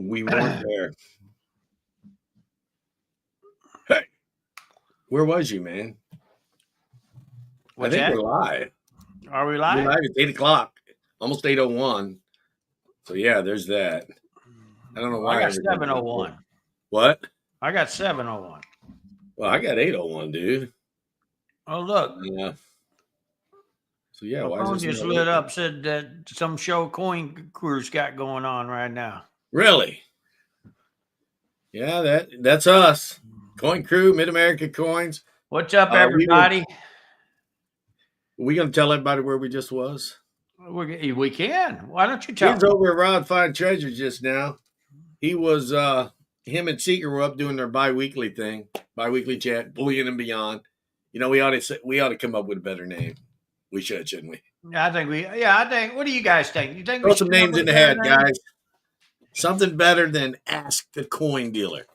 We weren't there. Hey, where was you, man? What's I think that? we're live. Are we We're live? live at 8 o'clock, almost 8:01. So, yeah, there's that. I don't know why. I got 7:01. What? I got 7:01. Well, I got 8:01, dude. Oh, look. Yeah. So, yeah, My why phone is this just not lit working? up, said that some show coin crew's got going on right now. Really? Yeah, that's us. Coin Crew, Mid-America Coins. What's up, everybody? We going to tell everybody where we just was? We can. Why don't you He tell was over at Rod Find Treasure just now. He was, him and Seeker were up doing their bi-weekly thing, bi-weekly chat, Bullion and Beyond. You know, we ought to come up with a better name. We should, shouldn't we? I think, what do you guys think? You think Throw we some should come up names with in the a better hat, name? guys. Something better than Ask the Coin Dealer.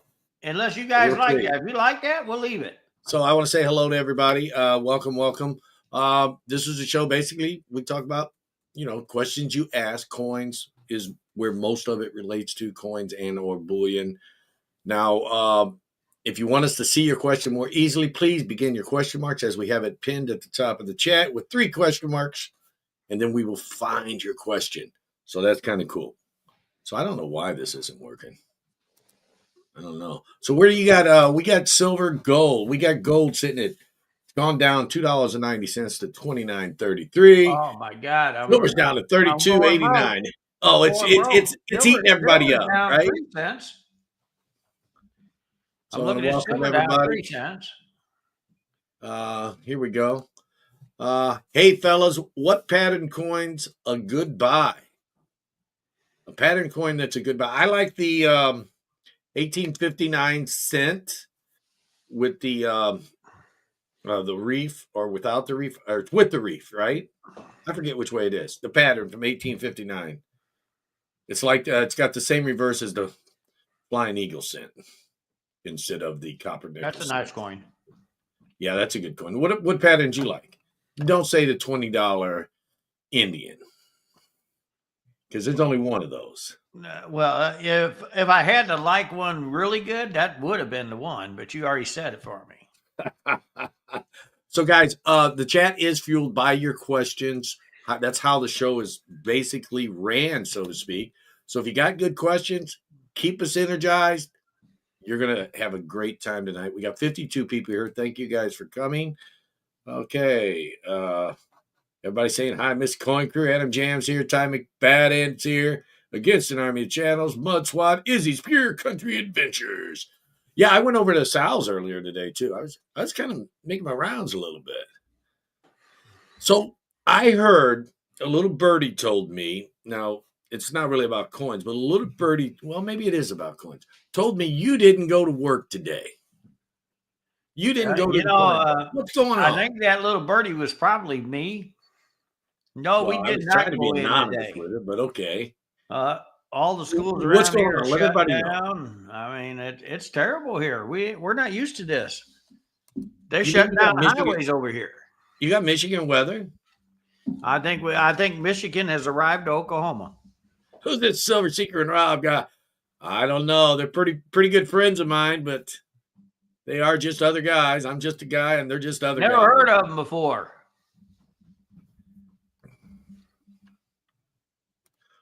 Unless you guys We'll like see. that. If you like that, we'll leave it. So I want to say hello to everybody. Welcome. This is a show, basically, we talk about, questions you ask. Coins is where most of it relates to, coins and or bullion. Now, if you want us to see your question more easily, please begin your question marks as we have it pinned at the top of the chat with 3 question marks, and then we will find your question. So that's kind of cool. So I don't know why this isn't working. I don't know. So where do you got? We got silver, gold. We got gold sitting at, it's gone down $2.90 to $29.33. Oh my God! Silver's down to $32.89. Oh, it's eating everybody up, down right? 3 cents. So I'm looking at welcome silver down everybody. 3 cents. Here we go. Hey fellas, what pattern coin's a good buy? A pattern coin that's a good buy. I like the 1859 cent with the reef, or without the reef, or with the reef, right? I forget which way it is. The pattern from 1859. It's like it's got the same reverse as the Flying Eagle cent instead of the copper nickel. That's a nice coin. Yeah, that's a good coin. What patterns you like? Don't say the $20 Indian, because there's only one of those. Well, if I had to like one really good, that would have been the one, but you already said it for me. So, guys, the chat is fueled by your questions. That's how the show is basically ran, so to speak. So if you got good questions, keep us energized. You're going to have a great time tonight. We got 52 people here. Thank you guys for coming. Okay. Everybody saying hi, Miss Coin Crew. Adam Jam's here. Ty McBaden's here. Against an Army of Channels. Mud Swat. Izzy's Pure Country Adventures. Yeah, I went over to Sal's earlier today, too. I was kind of making my rounds a little bit. So I heard a little birdie told me, now it's not really about coins, but a little birdie, well, maybe it is about coins, told me you didn't go to work today. You didn't go to what's going on? I think that little birdie was probably me. No, we did not go in today. With it, but okay. All the schools around here are shut down. Know. I mean, it's terrible here. We're not used to this. They shut down highways over here. You got Michigan weather? I think Michigan has arrived to Oklahoma. Who's this Silver Seeker and Rob guy? I don't know. They're pretty good friends of mine, but they are just other guys. I'm just a guy, and they're just other guys. Never heard of them before.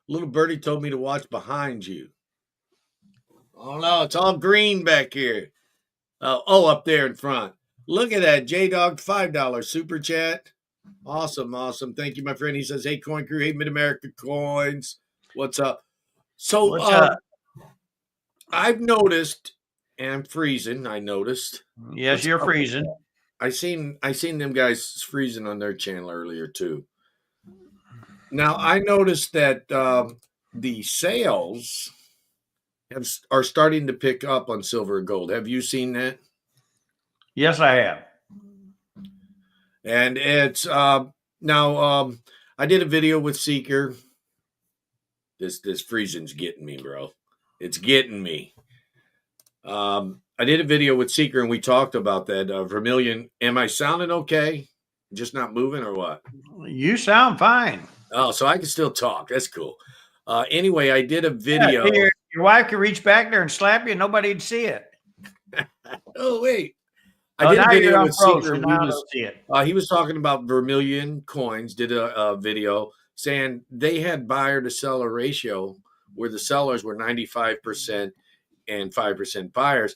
Little birdie told me to watch behind you. Oh, no, it's all green back here. Up there in front. Look at that. J-Dog, $5 super chat. Awesome. Thank you, my friend. He says, hey, Coin Crew, hey, Mid-America Coins. What's up? So, what's up? I've noticed, and I'm freezing, I noticed. Yes, you're freezing. I seen them guys freezing on their channel earlier, too. Now, I noticed that the sales are starting to pick up on silver and gold. Have you seen that? Yes, I have. And it's now I did a video with Seeker. This freezing's getting me, bro. It's getting me. I did a video with Seeker, and we talked about that. Vermilion, am I sounding okay? Just not moving, or what? You sound fine. Oh, so I can still talk. That's cool. Anyway, I did a video. Yeah, Your wife could reach back there and slap you, and nobody'd see it. Oh wait, I Oh, did a now you're video with unfrozen. Seeker. Now they'll see it. He was talking about Vermilion coins. Did a video saying they had buyer to seller ratio where the sellers were 95% and 5% buyers.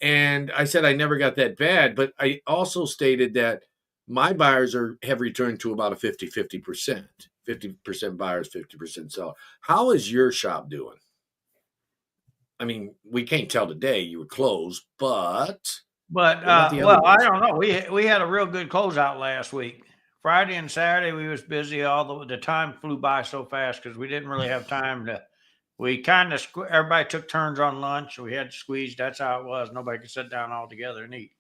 And I said I never got that bad, but I also stated that my buyers have returned to about a 50-50%. 50% buyers, 50% seller. How is your shop doing? I mean, we can't tell today, you were closed, but But what about the other well, I days? don't know. We had a real good closeout last week. Friday and Saturday we was busy. All the time flew by so fast because we didn't really have time to. We kind of everybody took turns on lunch. We had to squeeze. That's how it was. Nobody could sit down all together and eat.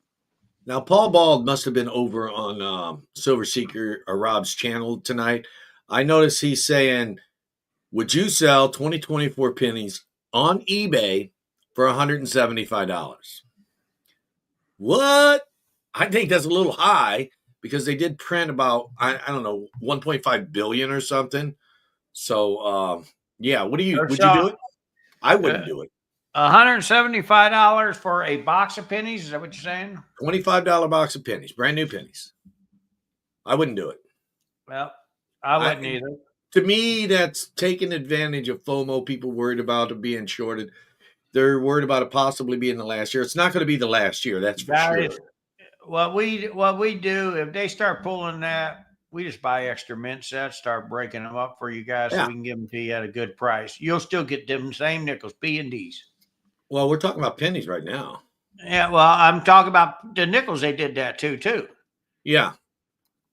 Now, Paul Bald must have been over on Silver Seeker or Rob's channel tonight. I noticed he's saying, would you sell 2024 pennies on eBay for $175? What? I think that's a little high because they did print about, I don't know, 1.5 billion or something. So, yeah, would you do So it? I uh, wouldn't do it. $175 for a box of pennies. Is that what you're saying? $25 box of pennies, brand new pennies. I wouldn't do it. Well, I wouldn't either. To me, that's taking advantage of FOMO. People worried about it being shorted. They're worried about it possibly being the last year. It's not going to be the last year, that's for sure. Guys, what we do if they start pulling that, we just buy extra mint sets, start breaking them up for you guys so Yeah. we can give them to you at a good price. You'll still get them same nickels, P and D's. Well, we're talking about pennies right now. Yeah, well, I'm talking about the nickels. They did that too. Yeah.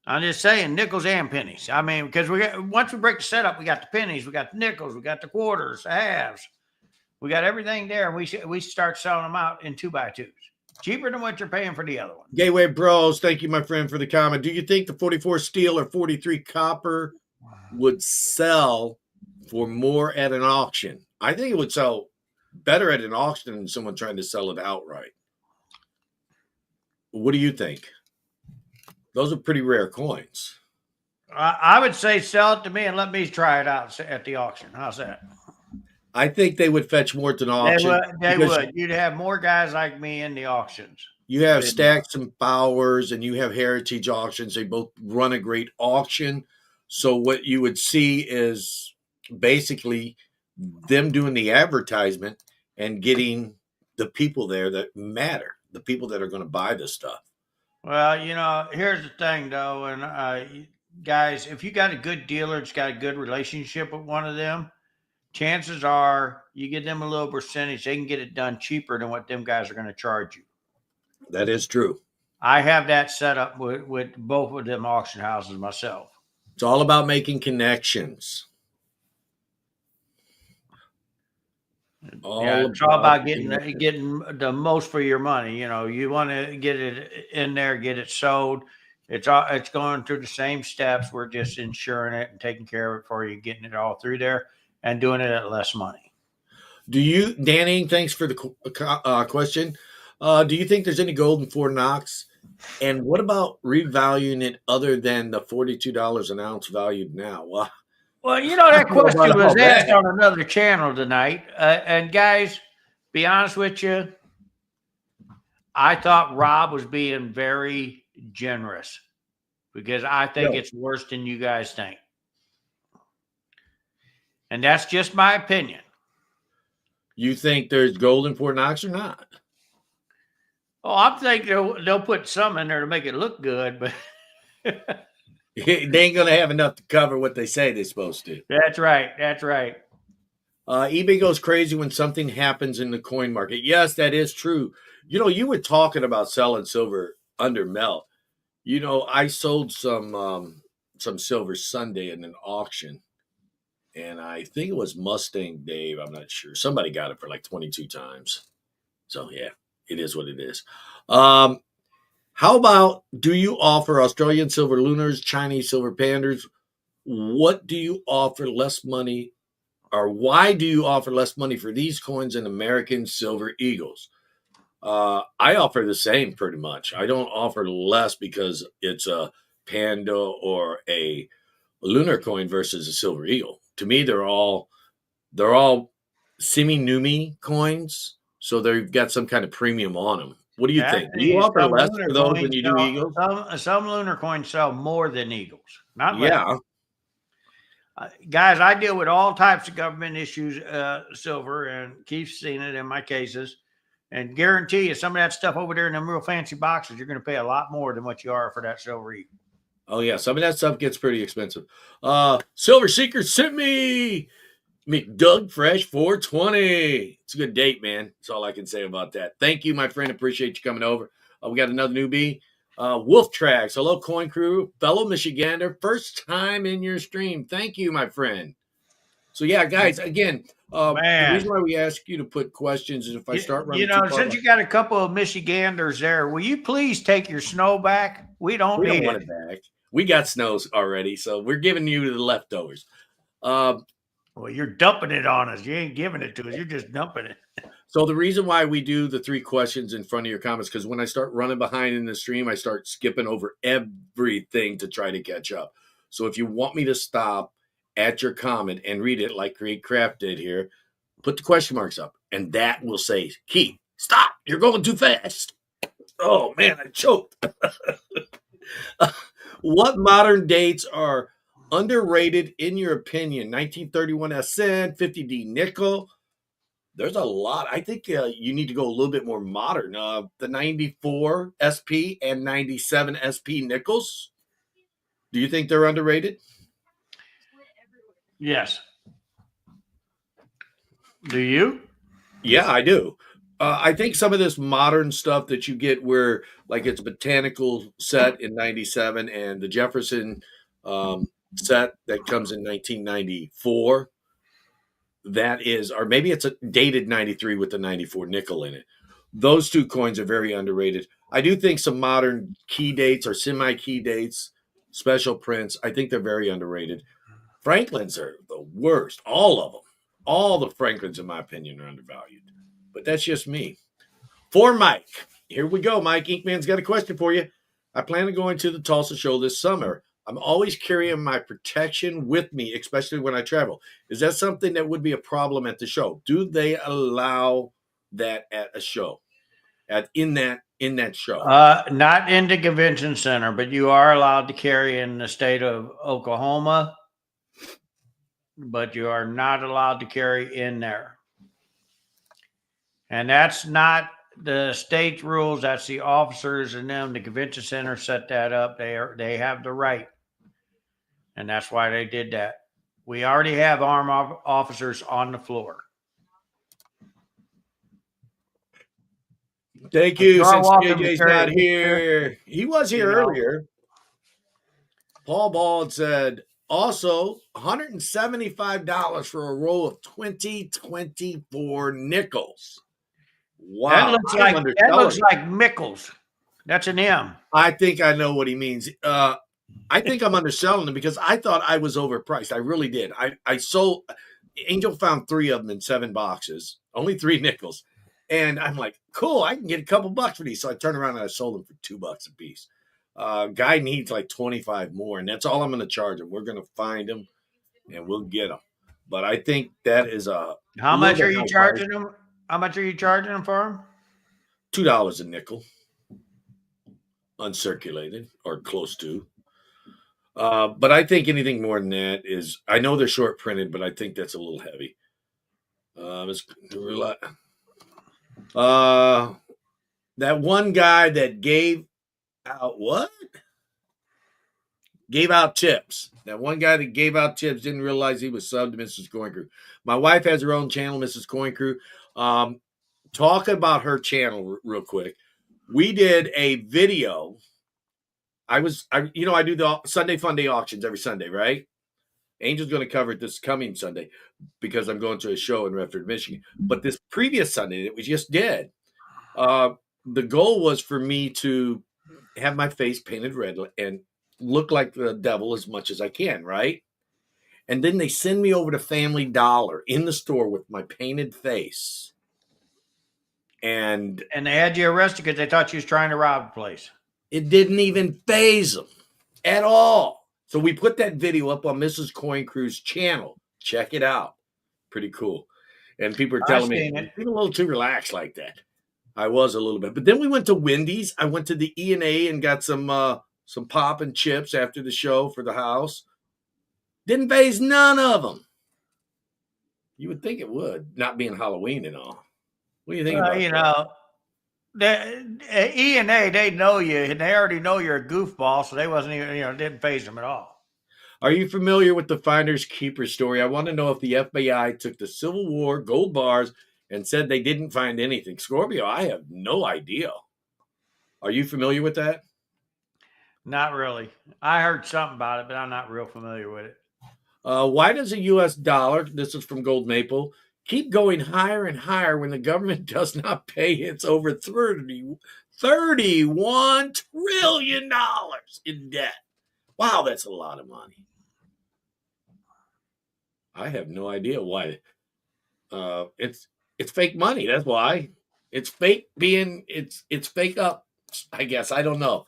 I'm just saying nickels and pennies. I mean, because once we break the setup, we got the pennies, we got the nickels, we got the quarters, halves, we got everything there, and we start selling them out in 2x2s, cheaper than what you're paying for the other one. Gateway Bros, thank you, my friend, for the comment. Do you think the 44 steel or 43 copper would sell for more at an auction? I think it would sell better at an auction than someone trying to sell it outright. What do you think? Those are pretty rare coins. I would say sell it to me and let me try it out at the auction. How's that? I think they would fetch more at an auction. They would. You'd have more guys like me in the auctions. You have Stacks and Bowers and you have Heritage Auctions. They both run a great auction. So what you would see is basically them doing the advertisement and getting the people there that matter, the people that are going to buy this stuff. Well, here's the thing, though, and guys, if you got a good dealer that's got a good relationship with one of them, chances are you get them a little percentage, they can get it done cheaper than what them guys are going to charge you. That is true. I have that set up with both of them auction houses myself. It's all about making connections. It's all about getting the most for your money. You want to get it in there, get it sold. It's going through the same steps. We're just insuring it and taking care of it for you, getting it all through there and doing it at less money. Danny, thanks for the question. Do you think there's any gold in Fort Knox? And what about revaluing it other than the $42 an ounce valued now? Well, that question was asked on another channel tonight. And guys, be honest with you, I thought Rob was being very generous because I think it's worse than you guys think. And that's just my opinion. You think there's gold in Fort Knox or not? Oh, I think they'll put some in there to make it look good, but they ain't going to have enough to cover what they say they're supposed to. That's right. eBay goes crazy when something happens in the coin market. Yes, that is true. You were talking about selling silver under melt. I sold some silver Sunday in an auction, and I think it was Mustang Dave. I'm not sure. Somebody got it for like 22 times. So, yeah, it is what it is. How about, do you offer Australian silver lunars, Chinese silver pandas? What do you offer less money, or why do you offer less money for these coins than American silver eagles? I offer the same pretty much. I don't offer less because it's a panda or a lunar coin versus a silver eagle. To me, they're all semi-Numi coins, so they've got some kind of premium on them. What do you think? Do you Actually, offer less for those than you do Eagles? some lunar coins sell more than Eagles, not less. Yeah. Guys, I deal with all types of government issues, silver, and Keith's seen it in my cases. And guarantee you, some of that stuff over there in them real fancy boxes, you're going to pay a lot more than what you are for that silver Eagle. Oh yeah, some of that stuff gets pretty expensive. Silver Seeker sent me McDoug Fresh 420. It's a good date, man. That's all I can say about that. Thank you, my friend. Appreciate you coming over. We got another newbie. Wolf Tracks. Hello, Coin Crew. Fellow Michigander. First time in your stream. Thank you, my friend. So, yeah, guys, again, the reason why we ask you to put questions is if I start running since you got a couple of Michiganders there, will you please take your snow back? We don't want it back. We got snows already, so we're giving you the leftovers. Well, you're dumping it on us. You ain't giving it to us. You're just dumping it. So the reason why we do the 3 questions in front of your comments, because when I start running behind in the stream, I start skipping over everything to try to catch up. So if you want me to stop at your comment and read it like Create Craft did here, put the question marks up, and that will say, Keith, stop. You're going too fast. Oh, man, I choked. What modern dates are underrated in your opinion? 1931 SN, 50D nickel. There's a lot. I think you need to go a little bit more modern. The 94 SP and 97 SP nickels. Do you think they're underrated? Yes. Do you? Yeah, I do. I think some of this modern stuff that you get where like it's botanical set in 97 and the Jefferson set that comes in 1994, that is, or maybe it's a dated 93 with the 94 nickel in it. Those 2 coins are very underrated. I do think some modern key dates or semi-key dates, special prints, I think they're very underrated. Franklins are the worst. All of them. All the Franklins, in my opinion, are undervalued. But that's just me. For Mike. Here we go, Mike. Inkman's got a question for you. I plan on going to the Tulsa show this summer. I'm always carrying my protection with me, especially when I travel. Is that something that would be a problem at the show? Do they allow that at a show? In that show? Not in the convention center, but you are allowed to carry in the state of Oklahoma, but you are not allowed to carry in there. And that's not the state rules. That's the officers and them. The convention center set that up. They have the right. And that's why they did that. We already have armed officers on the floor. Thank you. Since JJ's not here. He was here earlier. Paul Bald said, also, $175 for a roll of 2024 nickels. Wow. That looks like Mickles. That's an M. I think I know what he means. I think I'm underselling them because I thought I was overpriced. I really did. I sold. Angel found 3 of them in 7 boxes, only 3 nickels. And I'm like, cool, I can get a couple bucks for these. So I turned around and I sold them for $2 a piece. Guy needs like 25 more, and that's all I'm going to charge him. We're going to find him, and we'll get them. But I think that is a. How much are you charging them? How much are you charging them for them? $2 a nickel, uncirculated or close to. But I think anything more than that is. I know they're short printed, but I think that's a little heavy. That one guy that gave out what? Gave out tips. That one guy that gave out tips didn't realize he was subbed to Mrs. Coin Crew. My wife has her own channel, Mrs. Coin Crew. Talk about her channel real quick. We did a video. I do the Sunday Fun Day auctions every Sunday, right? Angel's going to cover it this coming Sunday because I'm going to a show in Redford, Michigan. But this previous Sunday that we just did, the goal was for me to have my face painted red and look like the devil as much as I can, right? And then they send me over to Family Dollar in the store with my painted face. And they had you arrested because they thought you was trying to rob the place. It didn't even faze them at all. So we put that video up on Mrs. Coin Crew's channel. Check it out. Pretty cool. And people are telling me, you're a little too relaxed like that. I was a little bit. But then we went to Wendy's. I went to the E&A and got some pop and chips after the show for the house. Didn't phase none of them. You would think it would, not being Halloween and all. What do you think about that? The E&A, they know you, and they already know you're a goofball, so they wasn't even, didn't phase them at all. Are you familiar with the Finders Keepers story? I want to know if the FBI took the Civil War gold bars and said they didn't find anything. Scorpio, I have no idea. Are you familiar with that? Not really. I heard something about it, but I'm not real familiar with it. Why does a U.S. dollar, this is from Gold Maple, keep going higher and higher when the government does not pay its over $31 trillion in debt? Wow, that's a lot of money. I have no idea why. It's fake money. That's why. It's fake it's fake up, I guess. I don't know.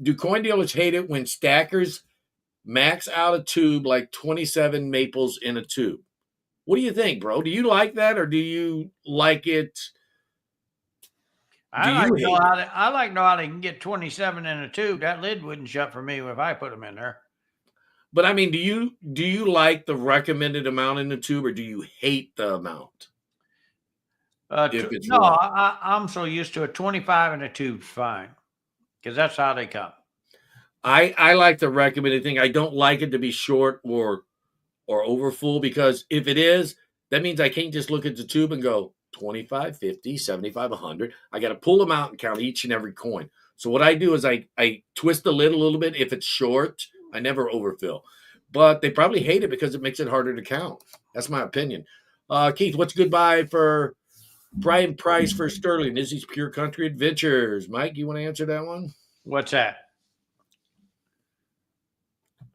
Do coin dealers hate it when stackers max out a tube like 27 maples in a tube? What do you think, bro? Do you like that, or do you like it? I like to know how they can get 27 in a tube. That lid wouldn't shut for me if I put them in there. But I mean, do you like the recommended amount in the tube, or do you hate the amount? I'm so used to a 25 in a tube's fine, because that's how they come. I like the recommended thing. I don't like it to be short or over full, because if it is, that means I can't just look at the tube and go 25, 50, 75, 100. I got to pull them out and count each and every coin. So what I do is I twist the lid a little bit. If it's short, I never overfill. But they probably hate it because it makes it harder to count. That's my opinion. Keith, what's goodbye for Brian Price for Sterling? Izzy's Pure Country Adventures. Mike, you want to answer that one? What's that?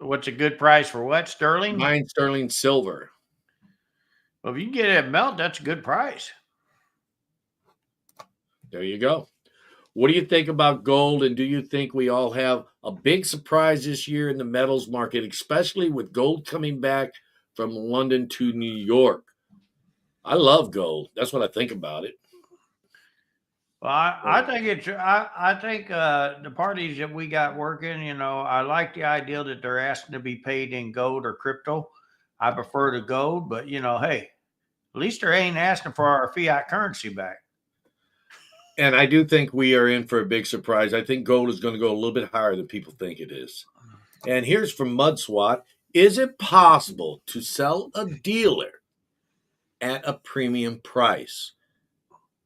What's a good price for what? Sterling? Mine sterling silver. Well, if you can get it melt, that's a good price. There you go. What do you think about gold, and do you think we all have a big surprise this year in the metals market, especially with gold coming back from London to New York? I love gold. That's what I think about it. Well, I think the parties that we got working, I like the idea that they're asking to be paid in gold or crypto. I prefer the gold, but hey, at least they ain't asking for our fiat currency back. And I do think we are in for a big surprise. I think gold is going to go a little bit higher than people think it is. And here's from MudSwat. Is it possible to sell a dealer at a premium price?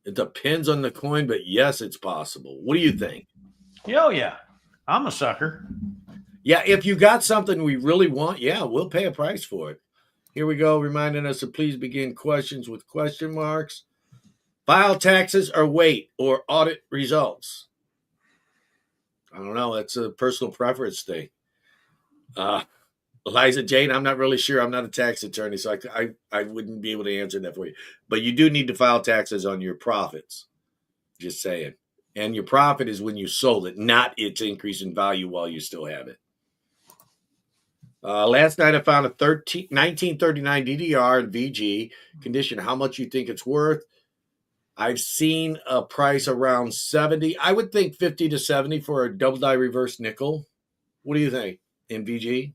It depends on the coin, but yes, it's possible. What do you think? Oh, yeah. I'm a sucker. Yeah, if you got something we really want, yeah, we'll pay a price for it. Here we go, reminding us to please begin questions with question marks. File taxes or wait, or audit results? I don't know. That's a personal preference thing. Eliza Jane, I'm not really sure. I'm not a tax attorney, so I wouldn't be able to answer that for you. But you do need to file taxes on your profits. Just saying. And your profit is when you sold it, not its increase in value while you still have it. Last night I found a 1939 DDR in VG condition. How much you think it's worth? I've seen a price around 70. I would think 50 to 70 for a double die reverse nickel. What do you think in VG?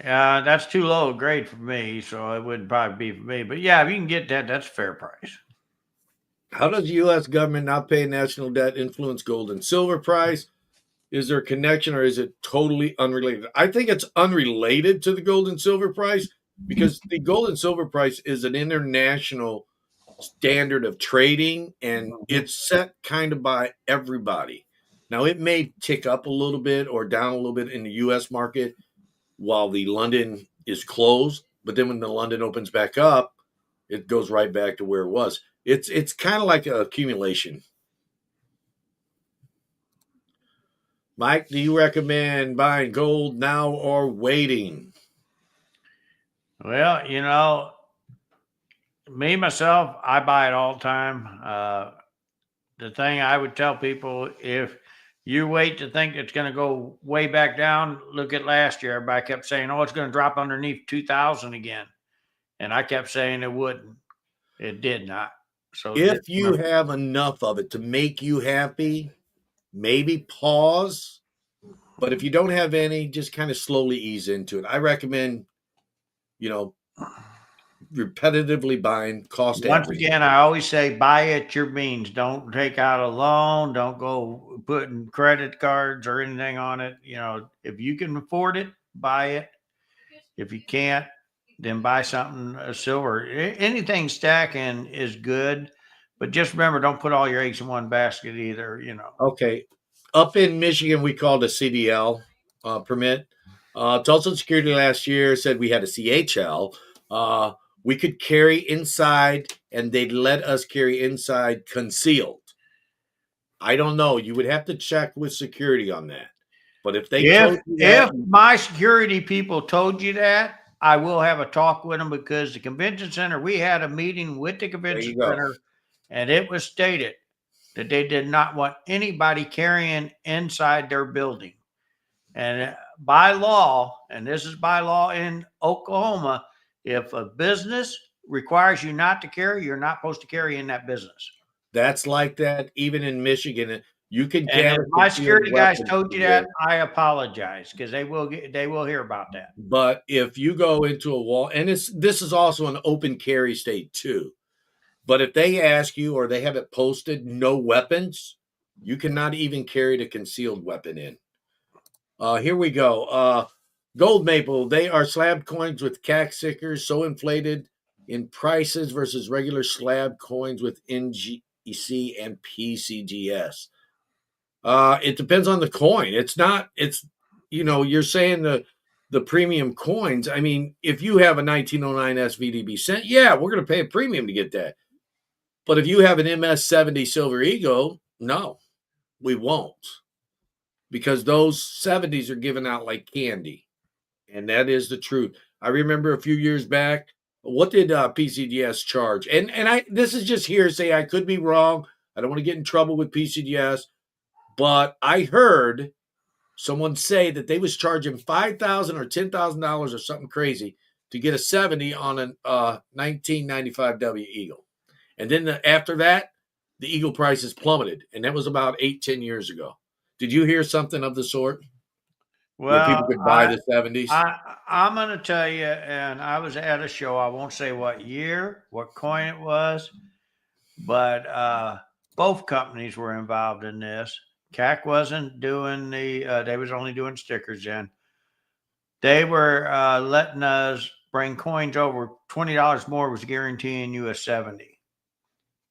That's too low a grade for me, so it wouldn't probably be for me. But yeah, if you can get that, that's a fair price. How does the U.S. government not pay national debt influence gold and silver price? Is there a connection, or is it totally unrelated? I think it's unrelated to the gold and silver price, because the gold and silver price is an international standard of trading, and it's set kind of by everybody. Now, it may tick up a little bit or down a little bit in the U.S. market while the London is closed, but then when the London opens back up, it goes right back to where it was. It's kind of like an accumulation. Mike, do you recommend buying gold now or waiting? Well, me, myself, I buy it all the time. The thing I would tell people, if you wait to think it's going to go way back down, look at last year. Everybody kept saying, oh, it's going to drop underneath 2,000 again. And I kept saying it wouldn't. It did not. So if you have enough of it to make you happy, maybe pause. But if you don't have any, just kind of slowly ease into it. I recommend, repetitively buying, cost once average. again, I always say buy at your means. Don't take out a loan. Don't go putting credit cards or anything on it. If you can afford it, buy it. If you can't, then buy something silver. Anything stacking is good, but just remember, don't put all your eggs in one basket either. Okay. Up in Michigan, we called a CDL permit. Tulsa Security last year said we had a CHL. We could carry inside, and they'd let us carry inside concealed. I don't know. You would have to check with security on that. But if they told you that, if my security people told you that, I will have a talk with them, because the convention center, we had a meeting with the convention center, and it was stated that they did not want anybody carrying inside their building. And by law, and this is by law in Oklahoma, if a business requires you not to carry, you're not supposed to carry in that business. that's like that. Even in Michigan, you can And if carry. my security guys told you that, I apologize, because they will hear about that. But if you go into a wall, and this is also an open carry state too. But if they ask you, or they have it posted, no weapons, you cannot even carry the concealed weapon in. Here we go. Gold maple, they are slab coins with CAC stickers, so inflated in prices versus regular slab coins with NGC and PCGS. It depends on the coin. You're saying the premium coins. I mean, if you have a 1909 SVDB cent, yeah, we're going to pay a premium to get that. But if you have an MS70 Silver Eagle, no, we won't. Because those 70s are given out like candy. And that is the truth. I remember a few years back, what did PCGS charge? And this is just hearsay. I could be wrong. I don't want to get in trouble with PCGS. But I heard someone say that they was charging $5,000 or $10,000 or something crazy to get a 70 on a 1995 W Eagle. And then after that, the Eagle prices plummeted. And that was about 8-10 years ago. Did you hear something of the sort? Where people could buy the 70s? I'm going to tell you, and I was at a show. I won't say what year, what coin it was, but both companies were involved in this. CAC wasn't doing they was only doing stickers then. They were letting us bring coins over. $20 more was guaranteeing you a 70.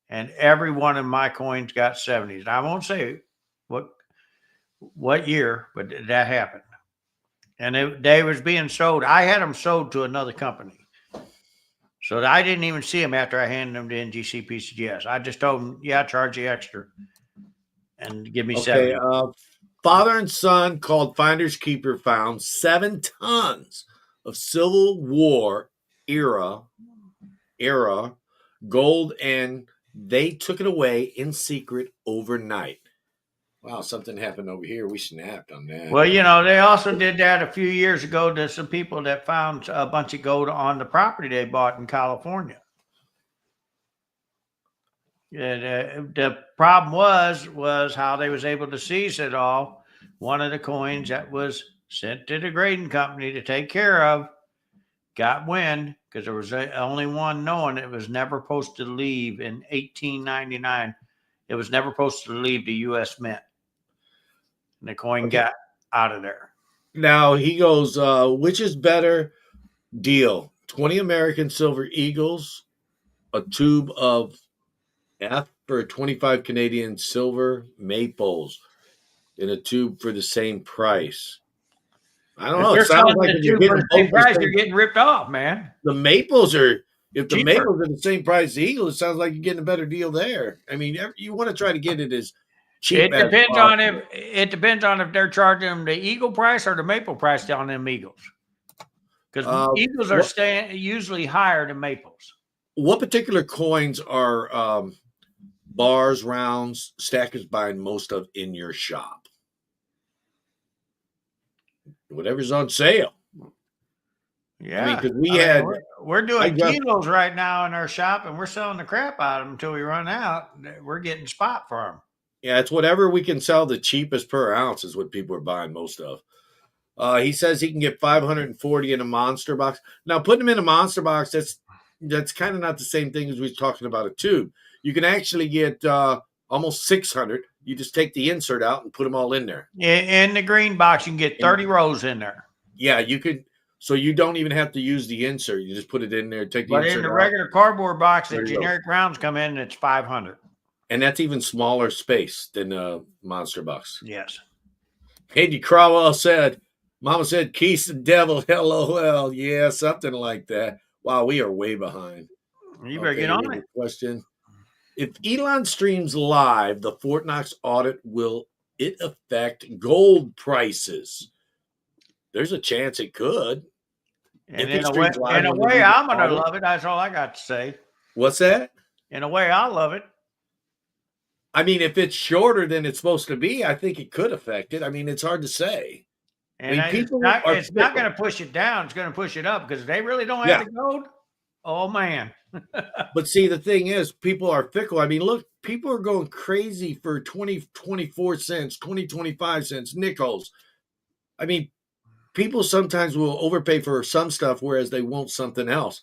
And every one of my coins got 70s. I won't say what year, but that happened. And they was being sold. I had them sold to another company. So I didn't even see them after I handed them to NGC PCGS. I just told them, yeah, charge you extra and give me 70. Father and son called Finders Keeper found 7 tons of Civil War era gold, and they took it away in secret overnight. Wow, something happened over here. We snapped on that. Well, they also did that a few years ago to some people that found a bunch of gold on the property they bought in California. The problem was how they was able to seize it all. One of the coins that was sent to the grading company to take care of got wind, because there was only one knowing it was never supposed to leave in 1899. It was never supposed to leave the U.S. Mint. And the coin got out of there. Now he goes, which is better deal? 20 American Silver Eagles, a tube of F for 25 Canadian silver maples in a tube for the same price. I don't know. It sounds like if you're getting both the same, you're getting ripped off, man. The maples are, if the cheaper. maples are the same price as the Eagle, it sounds like you're getting a better deal there. I mean, you want to try to get it as cheap as possible. It depends on if they're charging them the Eagle price or the maple price on them Eagles. Because Eagles are usually higher than maples. What particular coins are bars, rounds, stackers buying most of in your shop? Whatever's on sale. Yeah. I mean, because we're doing kilos right now in our shop, and we're selling the crap out of them until we run out. We're getting spot for them. Yeah, it's whatever we can sell the cheapest per ounce is what people are buying most of. He says he can get 540 in a monster box. Now, putting them in a monster box, that's kind of not the same thing as we were talking about a tube. You can actually get almost 600. You just take the insert out and put them all in there. In the green box, you can get 30 rows in there. Yeah, you could. So you don't even have to use the insert. You just put it in there, take the insert out. But in the regular cardboard box that generic rounds come in, it's 500. And that's even smaller space than a monster box. Yes. Andy Crowell said, Mama said, Keith's the devil, LOL. Yeah, something like that. Wow, we are way behind. You better get on it. Question. If Elon streams live, the Fort Knox audit, will it affect gold prices? There's a chance it could. And in a way, I'm going to love it. That's all I got to say. What's that? In a way, I love it. I mean, if it's shorter than it's supposed to be, I think it could affect it. I mean, it's hard to say. And it's not going to push it down. It's going to push it up because they really don't have the gold. Oh, man. But see, the thing is, people are fickle. I mean, look, people are going crazy for 20, 24 cents, 20, 25 cents, nickels. I mean, people sometimes will overpay for some stuff, whereas they won't something else.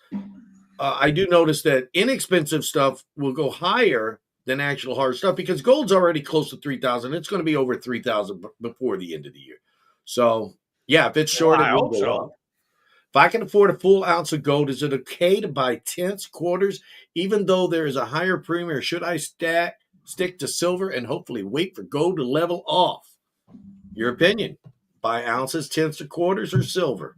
I do notice that inexpensive stuff will go higher than actual hard stuff because gold's already close to 3,000. It's going to be over 3,000 before the end of the year. So, yeah, if it's short, it will go up. If I can afford a full ounce of gold, is it okay to buy tenths, quarters, even though there is a higher premium, or should I stick to silver and hopefully wait for gold to level off? Your opinion. Buy ounces, tenths, or quarters, or silver?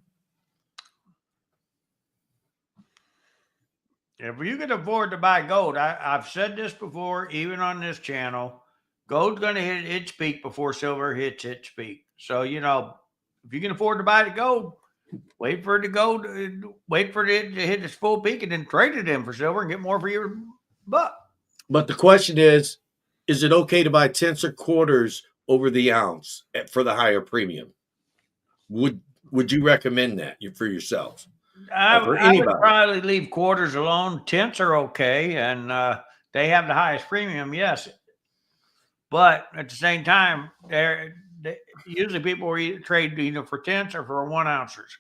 If you can afford to buy gold, I've said this before, even on this channel, gold's going to hit its peak before silver hits its peak. So, if you can afford to buy the gold, wait for it to hit its full peak and then trade it in for silver and get more for your buck. But the question is it okay to buy tenths or quarters over the ounce for the higher premium? Would you recommend that for yourselves? I would probably leave quarters alone. Tenths are okay, and they have the highest premium, yes. But at the same time, usually people will trade either for tenths or for 1 ounces.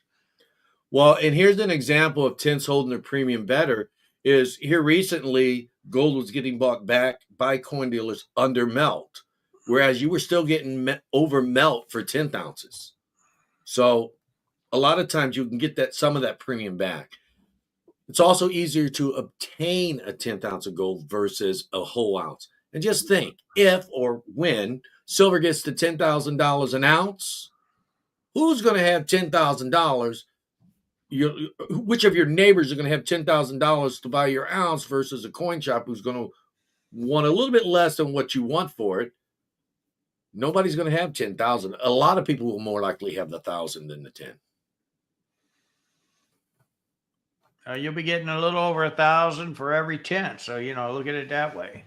Well, and here's an example of tenths holding their premium better. Is here recently, gold was getting bought back by coin dealers under melt, whereas you were still getting over melt for 10th ounces. So a lot of times you can get some of that premium back. It's also easier to obtain a 10th ounce of gold versus a whole ounce. And just think, if or when silver gets to $10,000 an ounce, who's going to have $10,000? Which of your neighbors are going to have $10,000 to buy your ounce versus a coin shop who's going to want a little bit less than what you want for it? Nobody's going to have 10,000. A lot of people will more likely have the 1,000 than the 10. You'll be getting a little over 1,000 for every 10. So, look at it that way.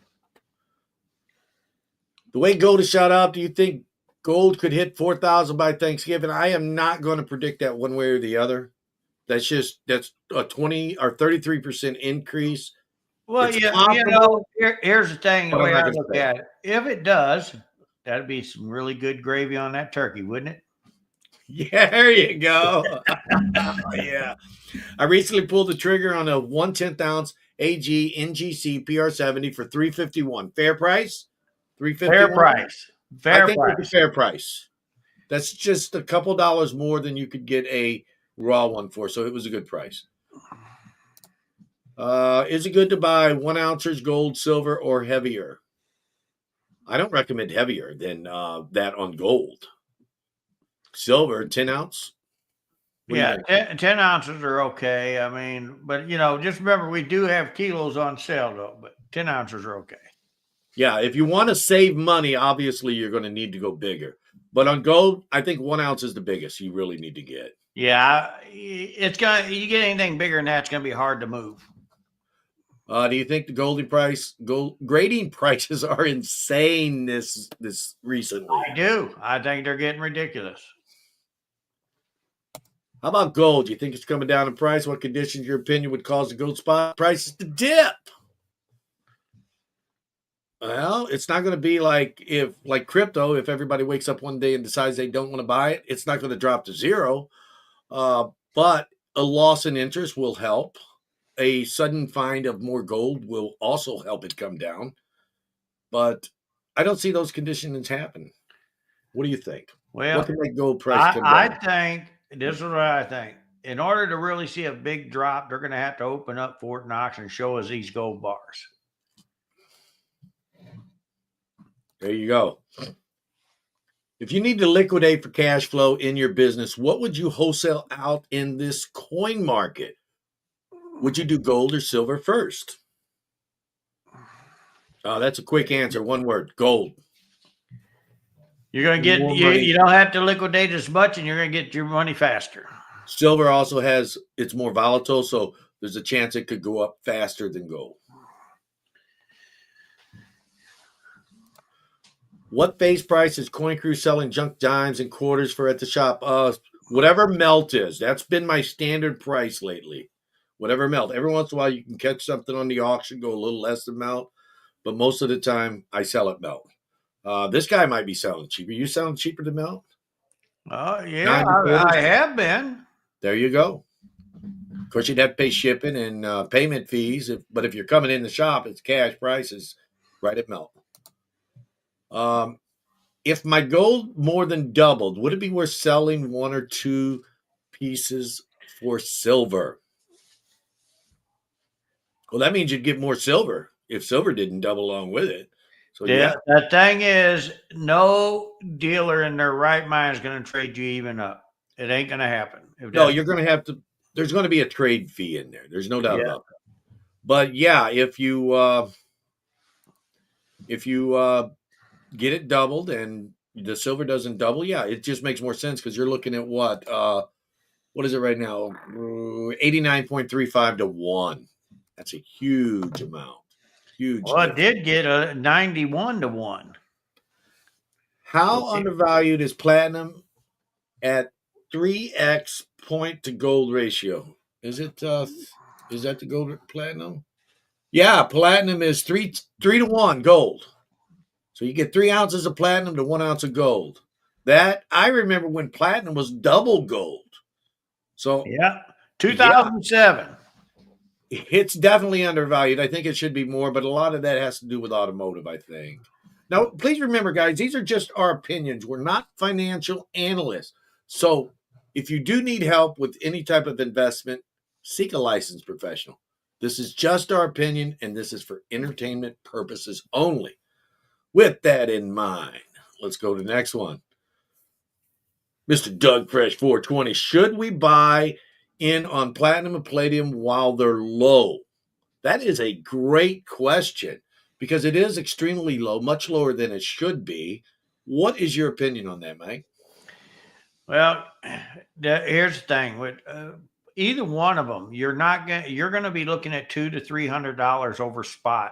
The way gold is shot up, do you think gold could hit 4,000 by Thanksgiving? I am not going to predict that one way or the other. That's a 20 or 33% increase. Well, here's the thing, the way I look at it. If it does, that'd be some really good gravy on that turkey, wouldn't it? Yeah, there you go. Yeah. I recently pulled the trigger on a 1/10 ounce AG NGC PR70 for $351. Fair price? $351? Fair price. I think it's a fair price. That's just a couple dollars more than you could get a raw one for, so it was a good price. Is it good to buy 1 ounces gold, silver, or heavier? I don't recommend heavier than that on gold. Silver, 10 ounce? Yeah, 10 ounces are okay. I mean, but, just remember, we do have kilos on sale, though, but 10 ounces are okay. Yeah, if you want to save money, obviously you're going to need to go bigger. But on gold, I think 1 ounce is the biggest you really need to get. Yeah, you get anything bigger than that, it's going to be hard to move. Do you think the gold grading prices are insane this recently? I do. I think they're getting ridiculous. How about gold? Do you think it's coming down in price? What conditions, your opinion, would cause the gold spot prices to dip? Well, it's not going to be like crypto. If everybody wakes up one day and decides they don't want to buy it, it's not going to drop to zero. But a loss in interest will help. A sudden find of more gold will also help it come down. But I don't see those conditions happen. What do you think? What Well, can make gold price come I down? think this is what I think. In order to really see a big drop, they're going to have to open up Fort Knox and show us these gold bars. There you go. If you need to liquidate for cash flow in your business, what would you wholesale out in this coin market? Would you do gold or silver first? That's a quick answer. One word: gold. You're going to get you don't have to liquidate as much, and you're going to get your money faster. Silver also it's more volatile, so there's a chance it could go up faster than gold. What face price is Coin Crew selling junk dimes and quarters for at the shop? Whatever melt is. That's been my standard price lately. Whatever melt. Every once in a while, you can catch something on the auction, go a little less than melt, but most of the time, I sell at melt. This guy might be selling cheaper. You selling cheaper than melt? Yeah, I have been. There you go. Of course, you'd have to pay shipping and payment fees. But if you're coming in the shop, it's cash prices right at melt. If my gold more than doubled, would it be worth selling one or two pieces for silver? Well, that means you'd get more silver if silver didn't double along with it. So yeah. The thing is, no dealer in their right mind is going to trade you even up. It ain't going to happen. No, you're going to have to. There's going to be a trade fee in there. There's no doubt about that. But yeah, if you get it doubled and the silver doesn't double, yeah, it just makes more sense because you're looking at what is it right now? 89.35 to 1. That's a huge amount. Huge. Well, it did get a 91 to 1. How undervalued is platinum at 3x point to gold ratio? Is that the gold platinum? Yeah, platinum is 3 to 1 gold. So you get 3 ounces of platinum to 1 ounce of gold. That I remember when platinum was double gold. So yeah, 2007. Yeah, it's definitely undervalued. I think it should be more, but a lot of that has to do with automotive, I think. Now, please remember, guys, these are just our opinions. We're not financial analysts. So if you do need help with any type of investment, seek a licensed professional. This is just our opinion, and this is for entertainment purposes only. With that in mind, let's go to the next one. Mr. Doug Fresh 420, should we buy in on platinum and palladium while they're low? That is a great question because it is extremely low, much lower than it should be. What is your opinion on that, Mike? Well, here's the thing with either one of them, you're going to be looking at $200 to $300 over spot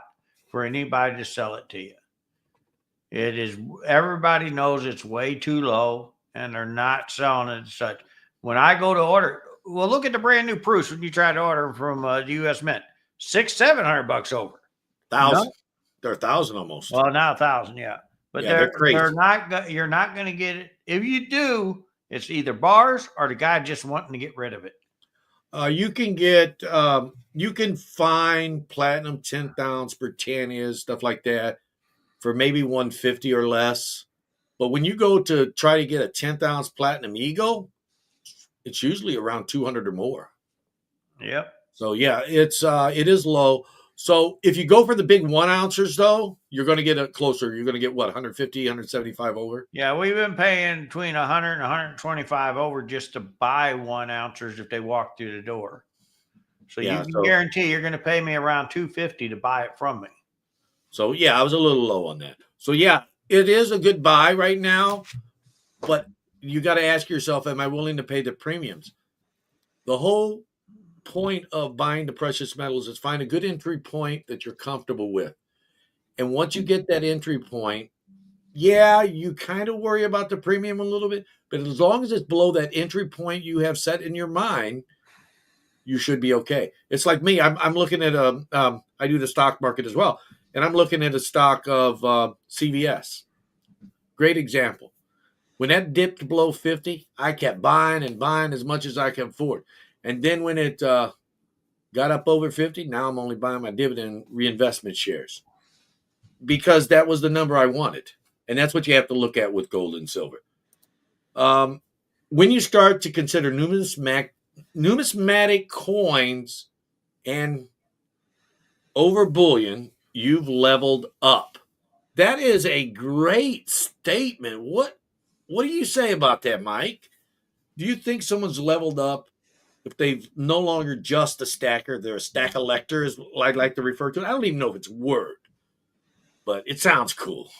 for anybody to sell it to you. It is, everybody knows it's way too low and they're not selling it as such. When I go to order, well, look at the brand new proofs when you try to order from the U.S. Mint, $600-700 over. 1,000. No? They're 1,000 almost. Well, now 1,000, yeah. But yeah, they're crazy. You're not going to get it. If you do, it's either bars or the guy just wanting to get rid of it. You can find platinum 10th ounce Britannias, stuff like that, for maybe $150 or less. But when you go to try to get a 10th ounce platinum Eagle, it's usually around $200 or more. Yep. So yeah, it is low. So if you go for the big 1 ounces though, you're going to get it closer. You're going to get what, 150, 175 over? Yeah, we've been paying between 100 and 125 over just to buy 1 ounces if they walk through the door. So yeah, you can guarantee you're going to pay me around $250 to buy it from me. So yeah, I was a little low on that. So yeah, it is a good buy right now, but you got to ask yourself, am I willing to pay the premiums? The whole point of buying the precious metals is find a good entry point that you're comfortable with. And once you get that entry point, yeah, you kind of worry about the premium a little bit, but as long as it's below that entry point you have set in your mind, you should be okay. It's like me. I'm looking at I do the stock market as well, and I'm looking at a stock of CVS. Great example. When that dipped below 50, I kept buying and buying as much as I can afford. And then when it got up over 50, now I'm only buying my dividend reinvestment shares because that was the number I wanted. And that's what you have to look at with gold and silver. Um, when you start to consider numismatic coins and over bullion, you've leveled up. That is a great statement. What do you say about that, Mike? Do you think someone's leveled up if they've no longer just a stacker, they're a stack elector, as I like to refer to it? I don't even know if it's a word, but it sounds cool.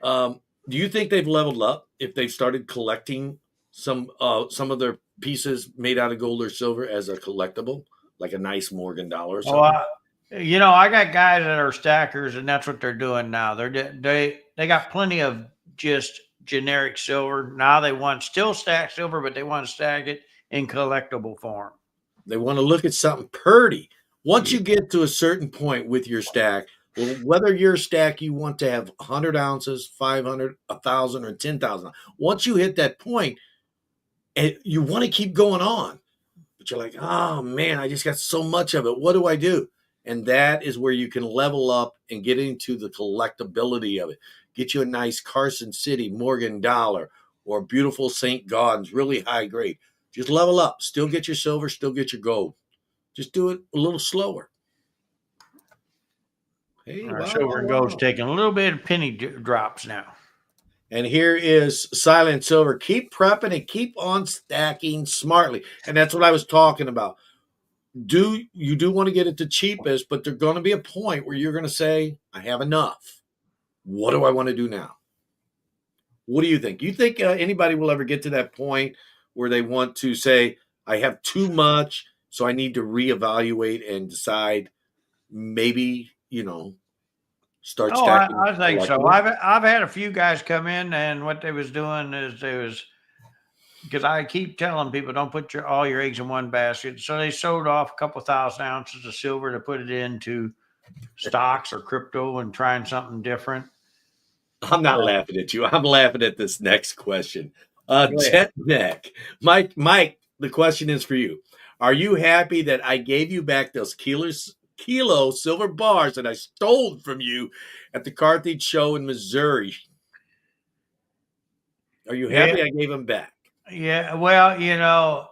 Do you think they've leveled up if they've started collecting some of their pieces made out of gold or silver as a collectible, like a nice Morgan dollar or something? I got guys that are stackers, and that's what they're doing now. They got plenty of just generic silver. Now they want still stack silver, but they want to stack it in collectible form. They want to look at something pretty. Once you get to a certain point with your stack, well, whether your stack you want to have 100 ounces, 500, 1,000, or 10,000, once you hit that point, and you want to keep going on, but you're like, oh man, I just got so much of it. What do I do? And that is where you can level up and get into the collectability of it. Get you a nice Carson City Morgan dollar or beautiful St. Gaudens, really high grade. Just level up. Still get your silver, still get your gold. Just do it a little slower. Hey, Our silver and gold's taking a little bit of penny drops now. And here is Silent Silver. Keep prepping and keep on stacking smartly. And that's what I was talking about. You do want to get it the cheapest, but there's going to be a point where you're going to say, I have enough. What do I want to do now? What do you think? You think anybody will ever get to that point where they want to say, I have too much, so I need to reevaluate and decide maybe, start stacking? I think so. I've had a few guys come in, and what they was doing is because I keep telling people don't put all your eggs in one basket. So they sold off a couple 1,000 ounces of silver to put it into stocks or crypto and trying something different. I'm not laughing at you. I'm laughing at this next question. Jet Neck. Mike, the question is for you. Are you happy that I gave you back those kilo silver bars that I stole from you at the Carthage show in Missouri? Are you happy I gave them back? Yeah, well,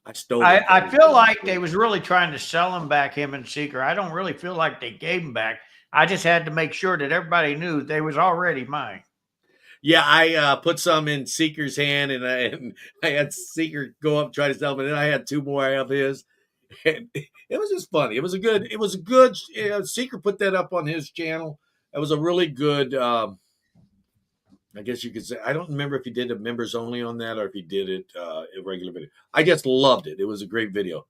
I stole. I feel like they was really trying to sell them back, him and Seeker. I don't really feel like they gave them back. I just had to make sure that everybody knew they was already mine. Yeah, I put some in Seeker's hand, and I had Seeker go up and try to sell them, and then I had two more of his. And it was just funny. It was a good. Seeker put that up on his channel. It was a really good. I guess you could say. I don't remember if he did a members only on that or if he did it a regular video. I just loved it. It was a great video.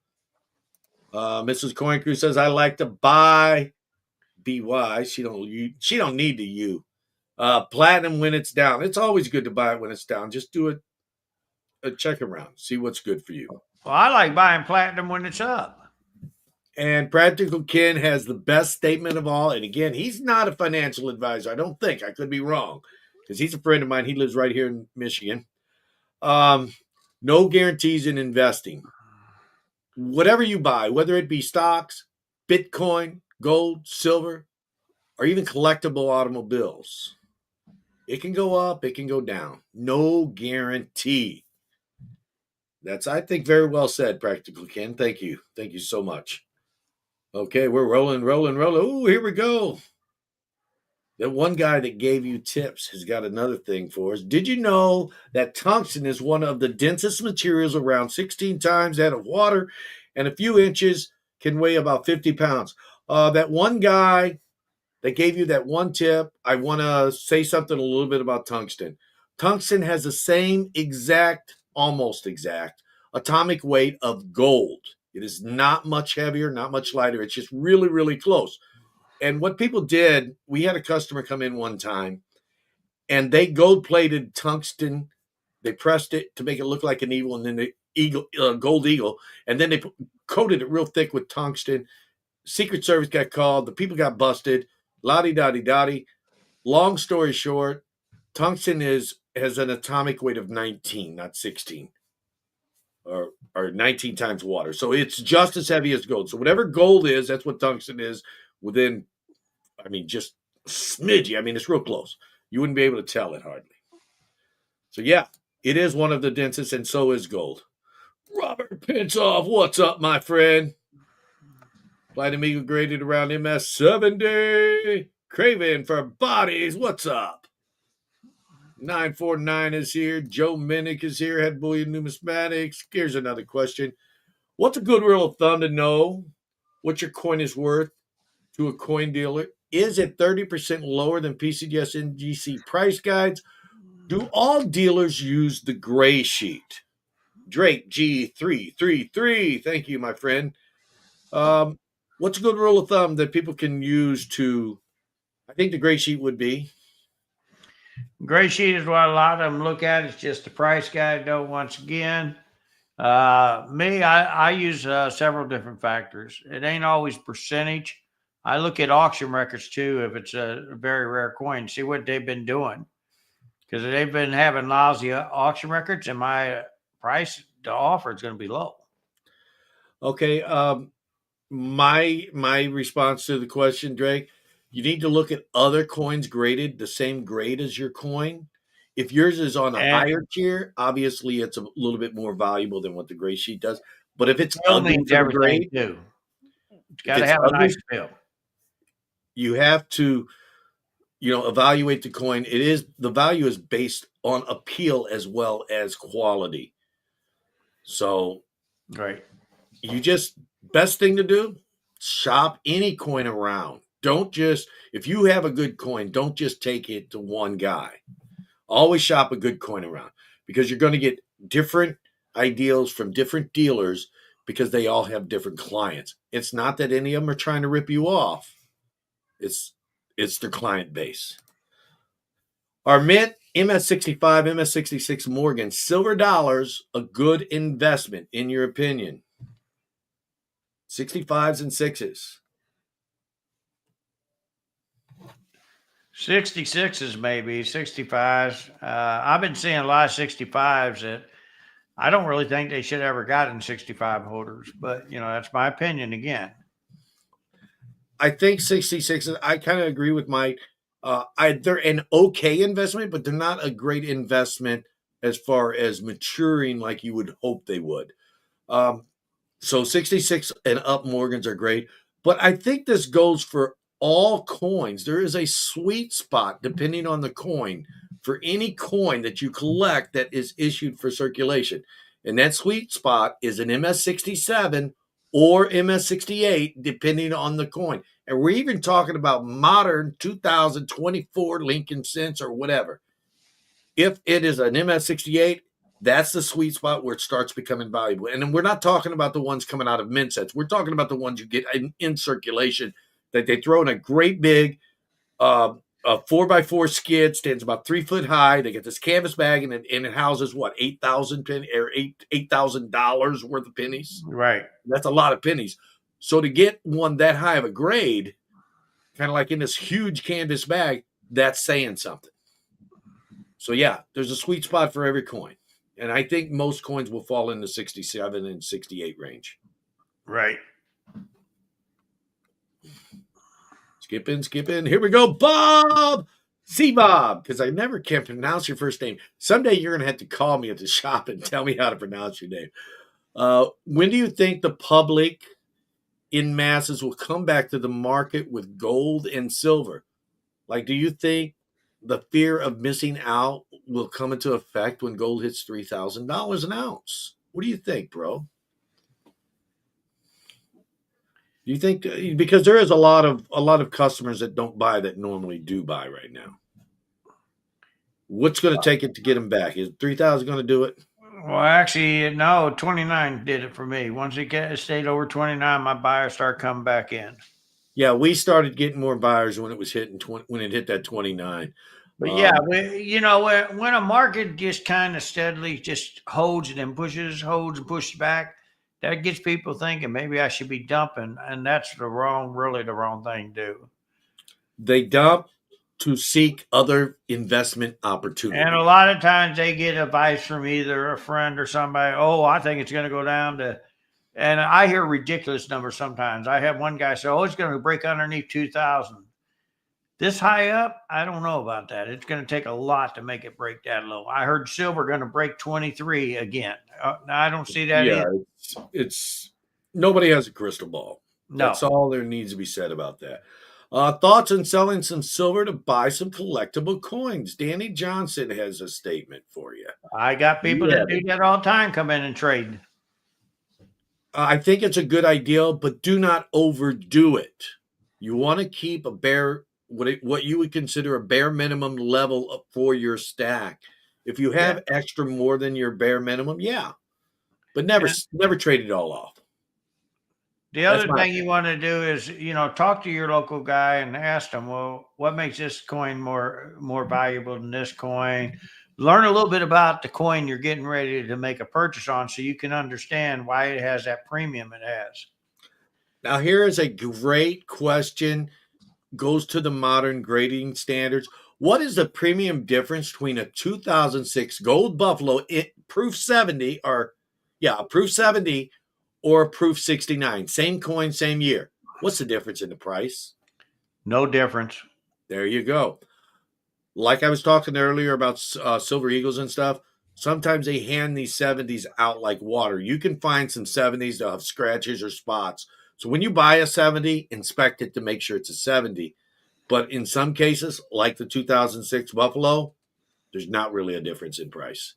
Mrs. Coin Crew says I like to buy BY. She don't need to you. Platinum when it's down. It's always good to buy it when it's down. Just do a check around. See what's good for you. Well, I like buying platinum when it's up. And Practical Ken has the best statement of all. And again, he's not a financial advisor. I don't think. I could be wrong because he's a friend of mine. He lives right here in Michigan. No guarantees in investing. Whatever you buy, whether it be stocks, Bitcoin, gold, silver, or even collectible automobiles, it can go up, it can go down. No guarantee. That's, I think, very well said, Practical Ken. Thank you. Thank you so much. Okay, we're rolling. Oh, here we go. That one guy that gave you tips has got another thing for us. Did you know that tungsten is one of the densest materials, around 16 times that of water, and a few inches, can weigh about 50 pounds? That one guy that gave you that one tip, I want to say something a little bit about tungsten. Tungsten has the same exact, almost exact, atomic weight of gold. It is not much heavier, not much lighter. It's just really, really close. And what people did, we had a customer come in one time, and they gold-plated tungsten. They pressed it to make it look like an eagle, and then the gold eagle, and then they coated it real thick with tungsten. Secret Service got called. The people got busted. Lottie-dottie-dottie. Long story short, tungsten has an atomic weight of 19, not 16, or 19 times water. So it's just as heavy as gold. So whatever gold is, that's what tungsten is within, just smidgy. It's real close. You wouldn't be able to tell it hardly. So yeah, it is one of the densest, and so is gold. Robert Pinsoff, what's up, my friend? Flight Amigo graded around MS70. Craven for bodies, what's up? 949 is here. Joe Minnick is here. Head Bullion Numismatics. Here's another question. What's a good rule of thumb to know what your coin is worth to a coin dealer? Is it 30% lower than PCDS NGC price guides? Do all dealers use the gray sheet? Drake G333. Thank you, my friend. What's a good rule of thumb that people can use to, I think the gray sheet would be? Gray sheet is what a lot of them look at. It's just the price guide, though, once again. I use several different factors. It ain't always percentage. I look at auction records, too, if it's a very rare coin, see what they've been doing. Because if they've been having lousy auction records, and my price to offer is going to be low. Okay. My response to the question, Drake, you need to look at other coins graded the same grade as your coin. If yours is on a higher tier, obviously it's a little bit more valuable than what the gray sheet does. But if it's ugly for the grade, too. It's got to have a nice feel. You have to, evaluate the coin. The value is based on appeal as well as quality. So, right. Best thing to do, shop any coin around. If you have a good coin, don't just take it to one guy. Always shop a good coin around, because you're going to get different ideals from different dealers, because they all have different clients. It's not that any of them are trying to rip you off. It's their client base. Our mint, MS65, MS66 Morgan, silver dollars, a good investment, in your opinion? 65s and 6s. 66s, maybe 65s. I've been seeing a lot of 65s that I don't really think they should ever gotten 65 holders, but that's my opinion again. I think 66s, I kind of agree with Mike. They're an okay investment, but they're not a great investment as far as maturing like you would hope they would. So 66 and up Morgans are great, but I think this goes for all coins. There is a sweet spot, depending on the coin, for any coin that you collect that is issued for circulation. And that sweet spot is an MS67 or MS68, depending on the coin. And we're even talking about modern 2024 Lincoln cents or whatever. If it is an MS68, that's the sweet spot where it starts becoming valuable. And we're not talking about the ones coming out of mint sets. We're talking about the ones you get in circulation, that they throw in a great big a 4x4 skid, stands about 3 foot high. They get this canvas bag, and it houses what, $8,000 worth of pennies. Right. That's a lot of pennies. So to get one that high of a grade, kind of like in this huge canvas bag, that's saying something. So yeah, there's a sweet spot for every coin. And I think most coins will fall in the 67 and 68 range. Right. Skip in. Here we go, Bob. See, Bob, because I never can pronounce your first name. Someday you're going to have to call me at the shop and tell me how to pronounce your name. When do you think the public in masses will come back to the market with gold and silver? Like, do you think the fear of missing out will come into effect when gold hits $3,000 an ounce? What do you think, bro? Do you think, because there is a lot of customers that don't buy that normally do buy right now? What's going to take it to get them back? Is 3,000 going to do it? Well, actually, no. 29 did it for me. Once it stayed over 29, my buyers start coming back in. Yeah, we started getting more buyers when it was when it hit that 29. But yeah, when a market just kind of steadily just holds and then holds and pushes back, that gets people thinking maybe I should be dumping, and that's really the wrong thing to do. They dump to seek other investment opportunities. And a lot of times they get advice from either a friend or somebody. Oh, I think it's going to go down to, and I hear ridiculous numbers sometimes. I have one guy say, "Oh, it's going to break underneath 2,000." This high up, I don't know about that. It's going to take a lot to make it break that low. I heard silver going to break 23 again. I don't see that either. It's nobody has a crystal ball. No. That's all there needs to be said about that. Thoughts on selling some silver to buy some collectible coins? Danny Johnson has a statement for you. I got people that do that all the time, come in and trade. I think it's a good idea, but do not overdo it. You want to keep what you would consider a bare minimum level for your stack. If you have extra more than your bare minimum, but never trade it all off. The other thing you want to do is, talk to your local guy and ask them, well, what makes this coin more valuable than this coin? Learn a little bit about the coin you're getting ready to make a purchase on so you can understand why it has that premium it has. Now, here is a great question. Goes to the modern grading standards. What is the premium difference between a 2006 Gold Buffalo proof 70 or a proof 70 or a proof 69? Same coin, same year. What's the difference in the price? No difference. There you go. Like I was talking earlier about Silver Eagles and stuff, sometimes they hand these 70s out like water. You can find some 70s that have scratches or spots. So when you buy a 70, inspect it to make sure it's a 70. But in some cases, like the 2006 Buffalo, there's not really a difference in price.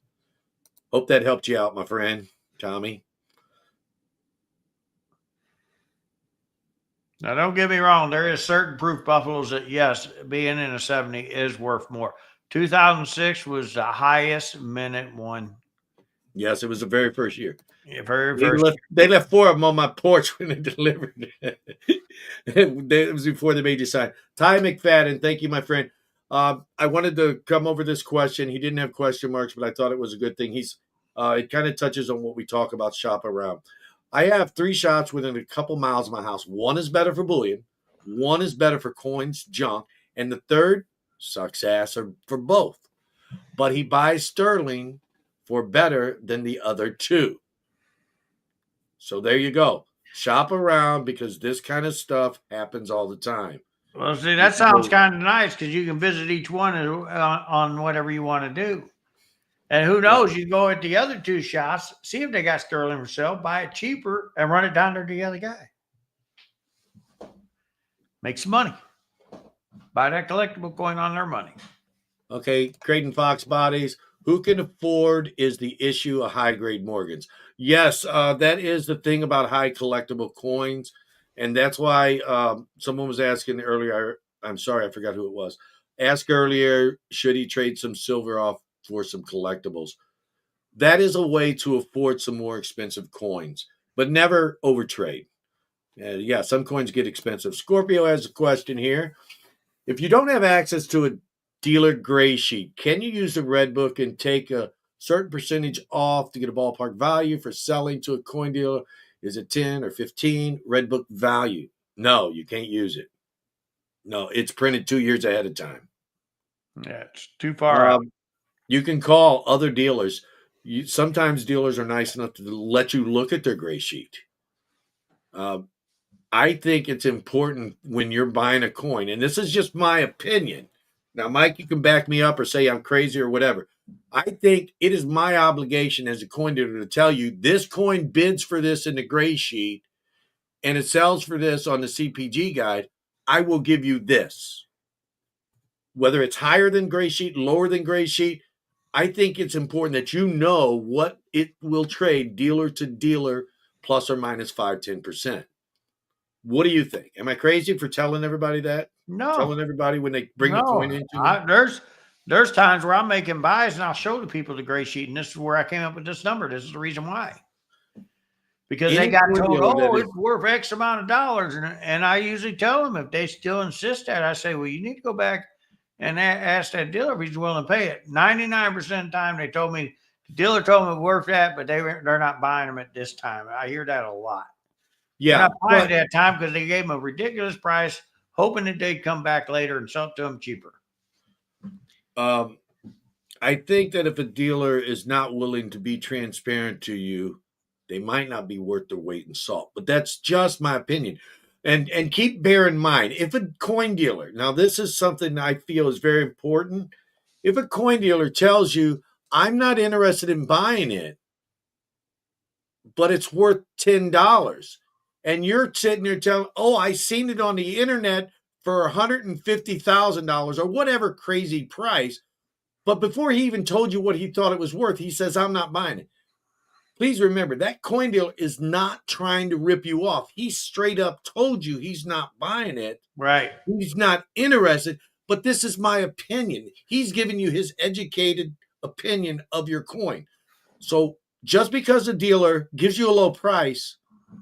Hope that helped you out, my friend, Tommy. Now, don't get me wrong. There is certain proof Buffaloes that, yes, being in a 70 is worth more. 2006 was the highest minute one. Yes, it was the very first year. Yeah, very first. They left 4 of them on my porch when they delivered. It was before they made you sign. Ty McFadden, thank you, my friend. I wanted to come over this question. He didn't have question marks, but I thought it was a good thing. It kind of touches on what we talk about shop around. I have 3 shops within a couple miles of my house. One is better for bullion, one is better for coins, junk, and the third sucks ass for both. But he buys sterling for better than the other 2. So there you go. Shop around because this kind of stuff happens all the time. Well, see, that sounds kind of nice because you can visit each one on whatever you want to do. And who knows, you go at the other 2 shops, see if they got sterling for sale, buy it cheaper, and run it down to the other guy. Make some money. Buy that collectible coin on their money. Okay, Creighton Fox Bodies. Who can afford is the issue of high-grade Morgans. Yes, that is the thing about high collectible coins. And that's why someone was asking earlier, I'm sorry, I forgot who it was. Ask earlier, should he trade some silver off for some collectibles? That is a way to afford some more expensive coins, but never overtrade. Some coins get expensive. Scorpio has a question here. If you don't have access to a dealer gray sheet, can you use the red book and take a certain percentage off to get a ballpark value for selling to a coin dealer? Is it 10 or 15 red book value? No, you can't use it. No, it's printed 2 years ahead of time. Yeah, it's too far out. You can call other dealers. Sometimes dealers are nice enough to let you look at their gray sheet. I think it's important when you're buying a coin, and this is just my opinion. Now, Mike, you can back me up or say I'm crazy or whatever. I think it is my obligation as a coin dealer to tell you this coin bids for this in the gray sheet and it sells for this on the CPG guide. I will give you this. Whether it's higher than gray sheet, lower than gray sheet, I think it's important that you know what it will trade dealer to dealer plus or minus 5-10%. What do you think? Am I crazy for telling everybody that? No. Telling everybody when they bring the coin into there's times where I'm making buys and I'll show the people the gray sheet, and this is where I came up with this number. This is the reason why. Because they got told, it's worth X amount of dollars. And I usually tell them, if they still insist that, I say, well, you need to go back and asked that dealer if he's willing to pay it. 99% of the time, they told me the dealer told me it was worth that, but they're not buying them at this time. I hear that a lot. Yeah, they're not buying it at that time because they gave them a ridiculous price, hoping that they'd come back later and sell it to them cheaper. I think that if a dealer is not willing to be transparent to you, they might not be worth their weight in salt. But that's just my opinion. And bear in mind, if a coin dealer, now this is something I feel is very important. If a coin dealer tells you, I'm not interested in buying it, but it's worth $10, and you're sitting there telling, oh, I seen it on the internet for $150,000 or whatever crazy price. But before he even told you what he thought it was worth, he says, I'm not buying it. Please remember, that coin dealer is not trying to rip you off. He straight up told you he's not buying it. Right. He's not interested, but this is my opinion. He's giving you his educated opinion of your coin. So just because a dealer gives you a low price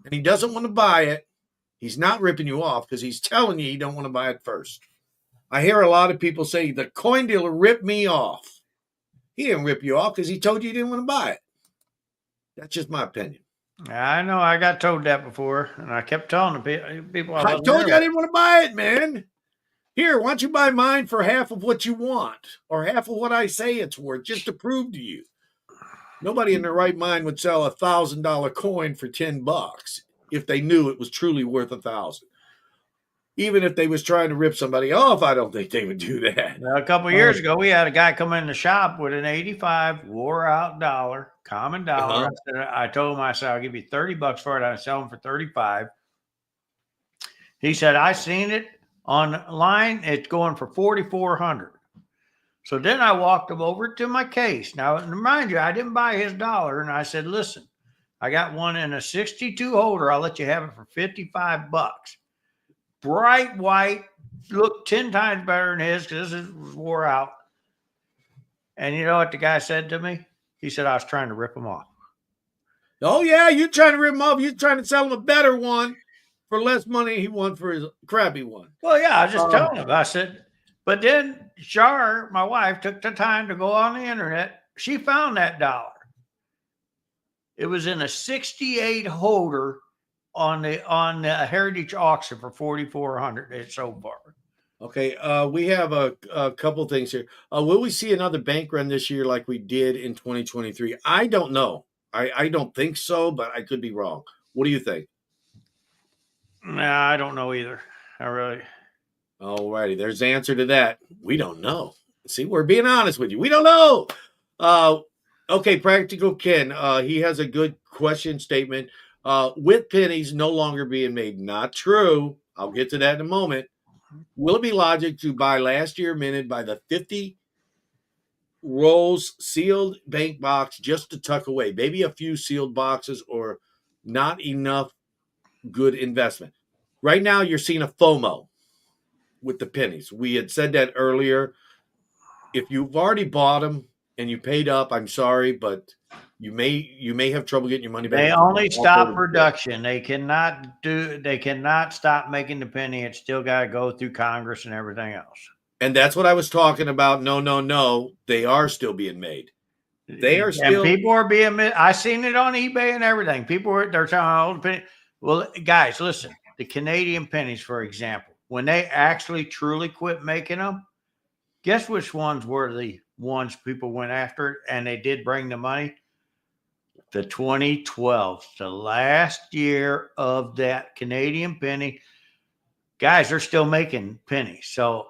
and he doesn't want to buy it, he's not ripping you off because he's telling you he don't want to buy it first. I hear a lot of people say, the coin dealer ripped me off. He didn't rip you off because he told you he didn't want to buy it. That's just my opinion. I know. I got told that before, and I kept telling the people. I told you I didn't want to buy it, man. Here, why don't you buy mine for half of what you want or half of what I say it's worth, just to prove to you. Nobody in their right mind would sell $1,000 coin for $10 if they knew it was truly worth $1,000. Even if they was trying to rip somebody off, I don't think they would do that. Now, a couple of years ago, we had a guy come in the shop with an 85 wore out dollar, common dollar. I told him, I said, I'll give you $30 for it. I sell them for 35. He said, I seen it online. It's going for 4,400. So then I walked him over to my case. Now, remind you, I didn't buy his dollar. And I said, listen, I got one in a 62 holder. I'll let you have it for $55. Bright white, looked 10 times better than his because this was wore out. And you know what the guy said to me? He said, I was trying to rip him off. Oh, yeah, you're trying to rip him off. You're trying to sell him a better one for less money he won for his crappy one. Well, yeah, I was just telling him. I said, but then Char, my wife, took the time to go on the internet. She found that dollar. It was in a 68 holder on the Heritage auction for 4,400. It's so far. Okay, we have a couple things here. Will we see another bank run this year like we did in 2023? I don't know. I don't think so, but I could be wrong. What do you think? Nah, I don't know either. I really. All righty, there's the answer to that. We don't know. See, we're being honest with you. We don't know. Okay, Practical Ken. He has a good question statement. With pennies no longer being made. Not true. I'll get to that in a moment. Will it be logic to buy last year minted by the 50 rolls sealed bank box just to tuck away? Maybe a few sealed boxes or not enough good investment. Right now, you're seeing a FOMO with the pennies. We had said that earlier. If you've already bought them and you paid up, I'm sorry, but you may have trouble getting your money back. They only stop production. They cannot stop making the penny. It's still got to go through Congress and everything else. And that's what I was talking about. No. They are still being made. They are still. And people are being. I seen it on eBay and everything. They're telling old penny. Well, guys, listen. The Canadian pennies, for example, when they actually truly quit making them, guess which ones were the ones people went after it, and they did bring the money? The 2012, the last year of that Canadian penny. Guys, they're still making pennies. So,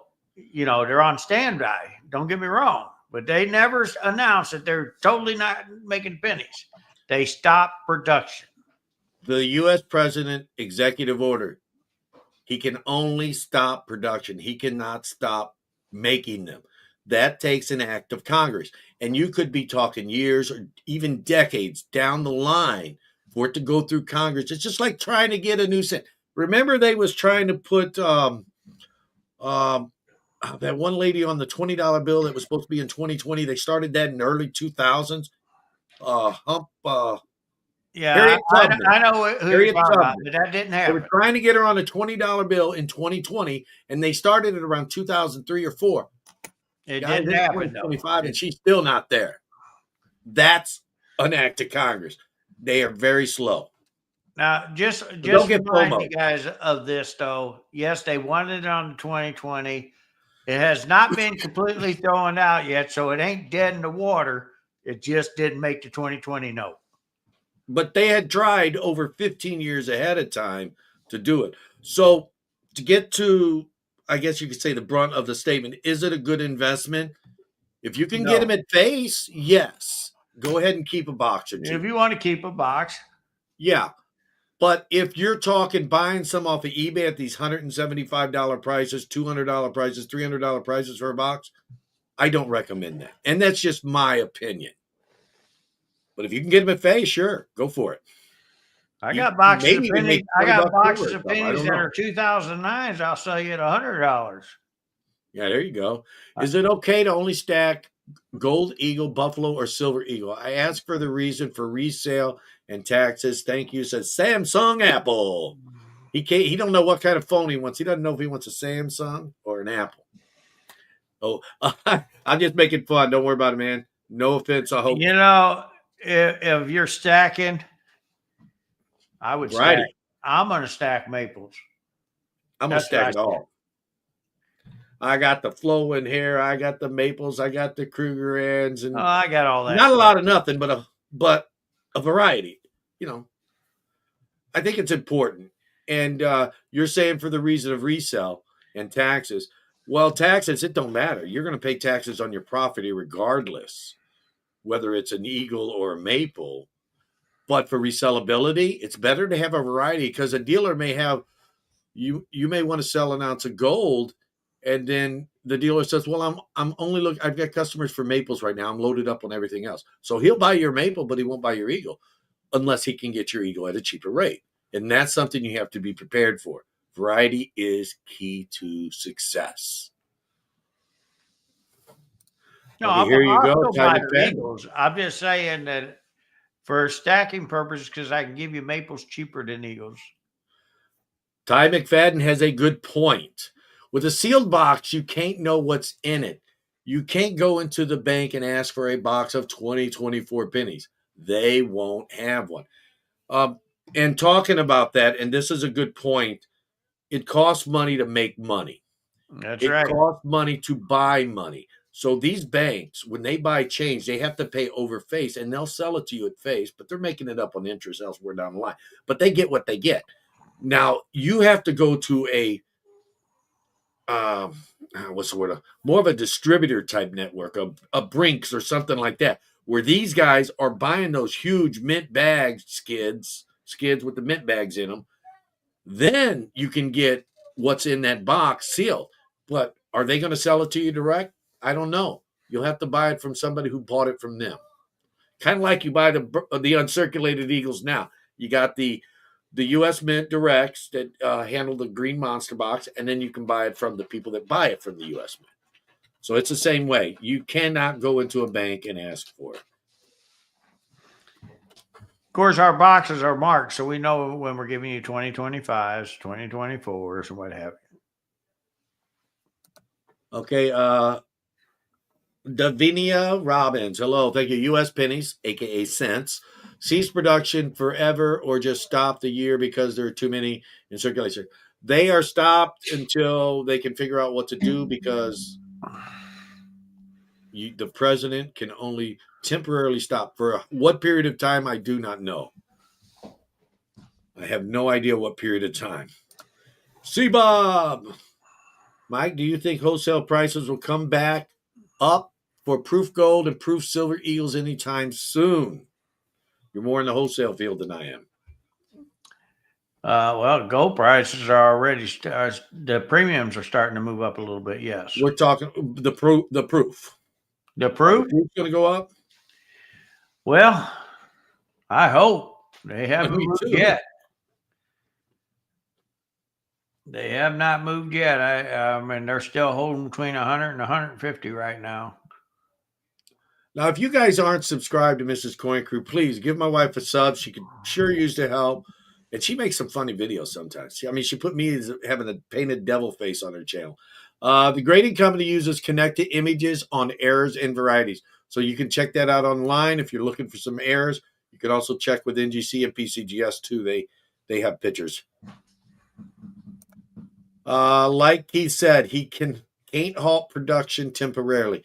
they're on standby. Don't get me wrong. But they never announced that they're totally not making pennies. They stopped production. The U.S. president executive order. He can only stop production. He cannot stop making them. That takes an act of Congress. And you could be talking years or even decades down the line for it to go through Congress. It's just like trying to get a new cent. Remember they was trying to put that one lady on the $20 bill that was supposed to be in 2020. They started that in the early 2000s. Yeah, I know who you're talking about, but that didn't happen. They were trying to get her on a $20 bill in 2020, and they started it around 2003 or 4. It Guys, didn't it's happen though. 2025 and she's still not there. That's an act of Congress. They are very slow. Now, just remind you guys of this though. Yes, they wanted it on 2020. It has not been completely thrown out yet, so it ain't dead in the water. It just didn't make the 2020 note. But they had tried over 15 years ahead of time to do it. So to get to, I guess you could say, the brunt of the statement, is it a good investment? If you can get them at face, yes. Go ahead and keep a box or two. If you want to keep a box. Yeah. But if you're talking buying some off of eBay at these $175 prices, $200 prices, $300 prices for a box, I don't recommend that. And that's just my opinion. But if you can get them at face, sure, go for it. I got boxes of pennies. I got boxes of pennies that are 2009s. I'll sell you at $100. Yeah, there you go. Is it okay to only stack gold eagle, buffalo, or silver eagle? I ask for the reason for resale and taxes. Thank you. Says Samsung Apple. He don't know what kind of phone he wants. He doesn't know if he wants a Samsung or an Apple. Oh, I'm just making fun. Don't worry about it, man. No offense. I hope. You know, if you're stacking, I would stack. I'm going to stack maples. I'm going to stack it all. I got the flowing hair. I got the maples. I got the Krugerrands, and I got all that. Not a lot of nothing, but a variety. You know, I think it's important. And you're saying for the reason of resale and taxes. Well, taxes, it don't matter. You're going to pay taxes on your property regardless, whether it's an eagle or a maple. But for resellability, it's better to have a variety because a dealer may have you may want to sell an ounce of gold, and then the dealer says, "Well, I'm only looking. I've got customers for maples right now. I'm loaded up on everything else." So he'll buy your maple, but he won't buy your eagle unless he can get your eagle at a cheaper rate. And that's something you have to be prepared for. Variety is key to success. No, okay, here you go. Eagles. I'm just saying that for stacking purposes, because I can give you maples cheaper than eagles. Ty McFadden has a good point. With a sealed box, you can't know what's in it. You can't go into the bank and ask for a box of 2024 pennies. They won't have one. And talking about that, and this is a good point, it costs money to make money. That's right. It costs money to buy money. So these banks, when they buy change, they have to pay over face, and they'll sell it to you at face, but they're making it up on interest elsewhere down the line. But they get what they get. Now, you have to go to a what's the word? More of a distributor type network, a Brinks or something like that, where these guys are buying those huge mint bag skids with the mint bags in them. Then you can get what's in that box sealed. But are they going to sell it to you direct? I don't know. You'll have to buy it from somebody who bought it from them. Kind of like you buy the uncirculated eagles now. You got the U.S. Mint directs that handle the green monster box, and then you can buy it from the people that buy it from the U.S. Mint. So it's the same way. You cannot go into a bank and ask for it. Of course, our boxes are marked, so we know when we're giving you 2025s, 2024s, and what have you. Okay. Davinia Robbins. Hello. Thank you. U.S. Pennies, a.k.a. cents. Cease production forever or just stop the year because there are too many in circulation. They are stopped until they can figure out what to do because the president can only temporarily stop. For what period of time, I do not know. I have no idea what period of time. C-Bob! Mike, do you think wholesale prices will come back up for proof gold and proof silver eagles anytime soon? You're more in the wholesale field than I am. Well, gold prices are already the premiums are starting to move up a little bit. Yes, we're talking the proof. The proof. The proof's going to go up. Well, I hope they haven't moved yet. They have not moved yet. I mean, they're still holding between 100 and 150 right now. Now, if you guys aren't subscribed to Mrs. Coin Crew, please give my wife a sub. She could sure use the help. And she makes some funny videos sometimes. I mean, she put me as having a painted devil face on her channel. The grading company uses connected images on errors and varieties. So you can check that out online if you're looking for some errors. You can also check with NGC and PCGS too. They have pictures. Like he said, he can't halt production temporarily.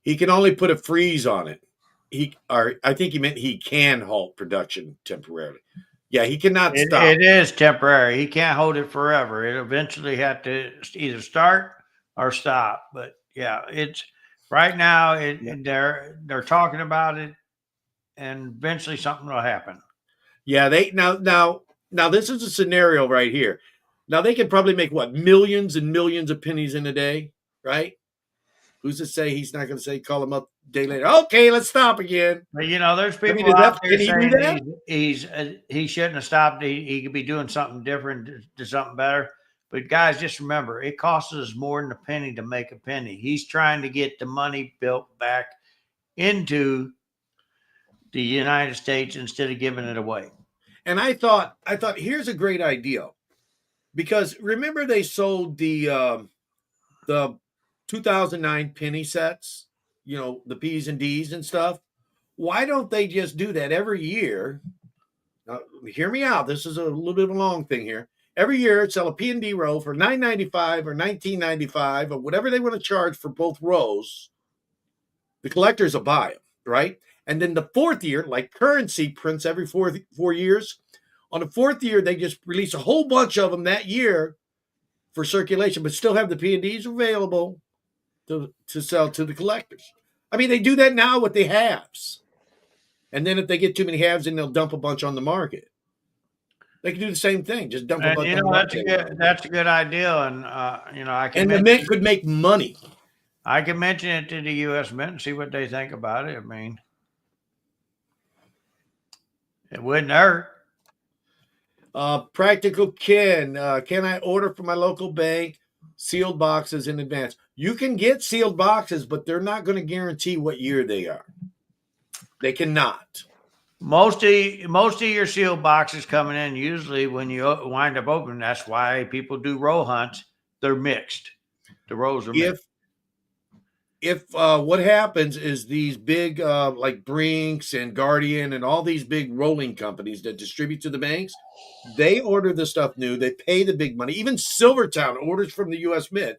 He can only put a freeze on it. I think he meant he can halt production temporarily. Yeah, he cannot stop. It is temporary. He can't hold it forever. It eventually have to either start or stop. But yeah, it's right now. They're talking about it, and eventually something will happen. Yeah, now this is a scenario right here. Now they could probably make what, millions and millions of pennies in a day, right? Who's to say he's not going to say call him up a day later? Okay, let's stop again. But there's people out there saying he shouldn't have stopped. He could be doing something different, do something better. But guys, just remember, it costs us more than a penny to make a penny. He's trying to get the money built back into the United States instead of giving it away. And I thought here's a great idea, because remember they sold the 2009 penny sets, the P's and D's and stuff. Why don't they just do that every year? Now, hear me out. This is a little bit of a long thing here. Every year, sell a P and D row for $9.95 or $19.95 or whatever they want to charge for both rows. The collectors will buy them, right? And then the fourth year, like currency prints every 4 years, on the fourth year, they just release a whole bunch of them that year for circulation, but still have the P&Ds available to sell to the collectors. I mean, they do that now with the halves. And then if they get too many halves, then they'll dump a bunch on the market. They can do the same thing. Just dump a bunch on the market. That's a good idea. And, I can. And the Mint could make money. I can mention it to the U.S. Mint and see what they think about it. I mean, it wouldn't hurt. Practical Ken, can I order from my local bank sealed boxes in advance? You can get sealed boxes, but they're not going to guarantee what year they are. They cannot. Most of your sealed boxes coming in, usually when you wind up opening, that's why people do row hunts. They're mixed. The rows are mixed. If what happens is these big like Brinks and Guardian and all these big rolling companies that distribute to the banks, they order the stuff new. They pay the big money. Even Silvertown orders from the U.S. Mint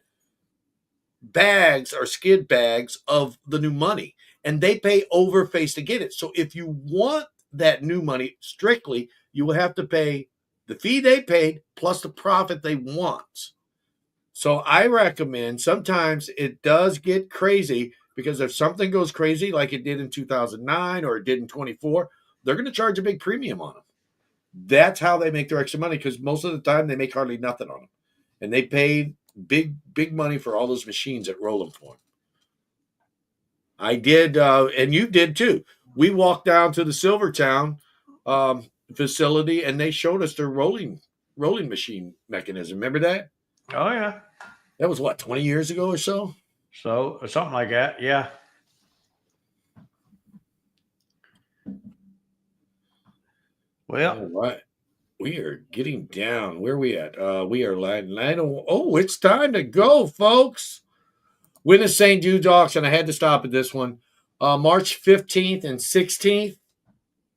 bags or skid bags of the new money, and they pay overface to get it. So if you want that new money strictly, you will have to pay the fee they paid plus the profit they want. So I recommend, sometimes it does get crazy, because if something goes crazy like it did in 2009 or it did in 24, they're going to charge a big premium on them. That's how they make their extra money, because most of the time they make hardly nothing on them. And they pay big money for all those machines that roll them for them. I did, and you did too. We walked down to the Silvertown facility, and they showed us their rolling machine mechanism. Remember that? Oh, yeah. That was what, 20 years ago or so? So something like that, yeah. Well, all right. We are getting down. Where are we at? We are oh, it's time to go, folks. Witness St. Jude's auction. I had to stop at this one. March 15th and 16th.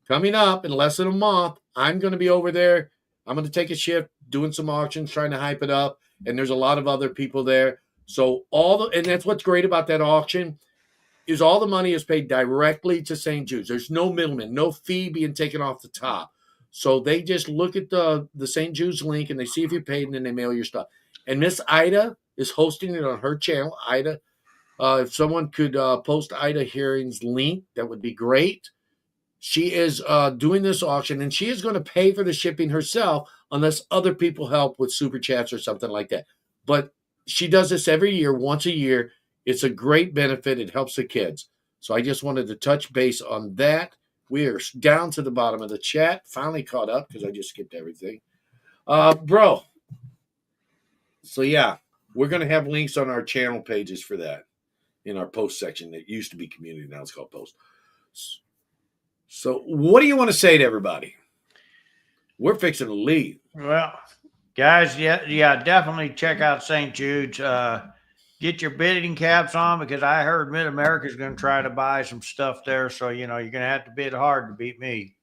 Coming up in less than a month. I'm going to be over there. I'm going to take a shift, doing some auctions, trying to hype it up. And there's a lot of other people there. So and that's what's great about that auction, is all the money is paid directly to St. Jude's. There's no middleman, no fee being taken off the top. So they just look at the St. Jude's link and they see if you paid, and then they mail your stuff. And Miss Ida is hosting it on her channel. Ida, if someone could post Ida Herring's link, that would be great. She is doing this auction, and she is going to pay for the shipping herself unless other people help with super chats or something like that. But she does this every year, once a year. It's a great benefit. It helps the kids. So I just wanted to touch base on that. We are down to the bottom of the chat. Finally caught up because I just skipped everything. Bro. So, yeah, we're going to have links on our channel pages for that in our post section. It used to be community. Now it's called post. So what do you want to say to everybody? We're fixing to leave. Well, guys, yeah, definitely check out St. Jude's. get your bidding caps on, because I heard Mid-America is going to try to buy some stuff there. So, you're going to have to bid hard to beat me.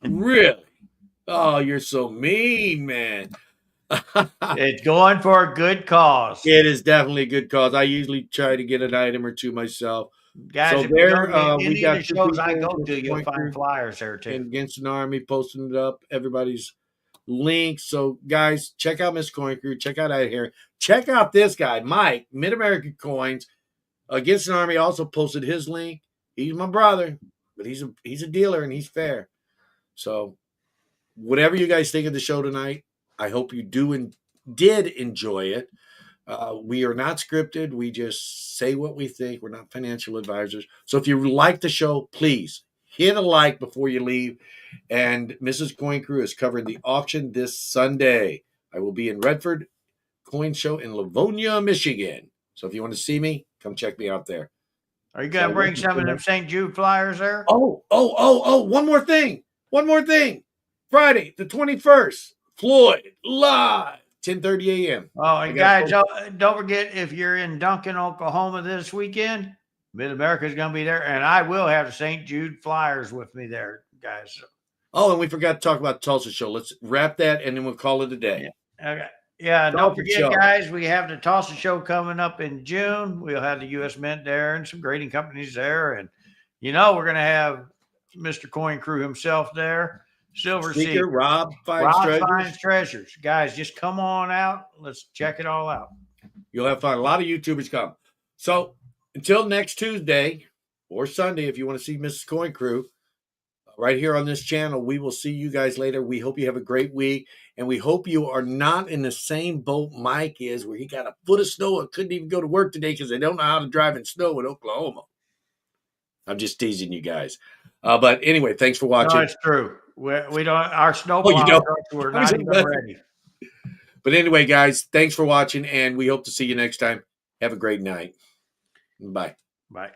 Really? Oh, you're so mean, man. It's going for a good cause. It is definitely a good cause. I usually try to get an item or two myself. Guys, so if there, you go to we any got of the two shows I people go to, you'll find Crew flyers there too. and Against an Army posting it up. Everybody's links. So, guys, check out Miss Coin Crew. Check out out here. Check out this guy, Mike, Mid-American Coins. Against an Army also posted his link. He's my brother, but he's a dealer and he's fair. So, whatever you guys think of the show tonight, I hope you did enjoy it. We are not scripted. We just say what we think. We're not financial advisors. So if you like the show, please hit a like before you leave. And Mrs. Coin Crew is covering the auction this Sunday. I will be in Redford Coin Show in Livonia, Michigan. So if you want to see me, come check me out there. Are you going to bring some of them St. Jude flyers there? Oh, one more thing. Friday, the 21st, Floyd, live, 10:30 a.m. Oh, and guys, don't forget, if you're in Duncan, Oklahoma this weekend, Mid-America is going to be there, and I will have the St. Jude flyers with me there, guys. Oh, and we forgot to talk about the Tulsa show. Let's wrap that, and then we'll call it a day. Yeah. Okay. Yeah, don't forget, guys, we have the Tulsa show coming up in June. We'll have the U.S. Mint there and some grading companies there. And, we're going to have Mr. Coin Crew himself there. Silver Seeker, Rob finds treasures. Guys, just come on out. Let's check it all out. You'll have fun. A lot of YouTubers come. So until next Tuesday or Sunday, if you want to see Mrs. Coin Crew right here on this channel, we will see you guys later. We hope you have a great week, and we hope you are not in the same boat Mike is, where he got a foot of snow and couldn't even go to work today because they don't know how to drive in snow in Oklahoma. I'm just teasing you guys. But anyway, thanks for watching. No, it's true. We don't, our snowplow trucks were not even ready. But anyway, guys, thanks for watching, and we hope to see you next time. Have a great night. Bye. Bye.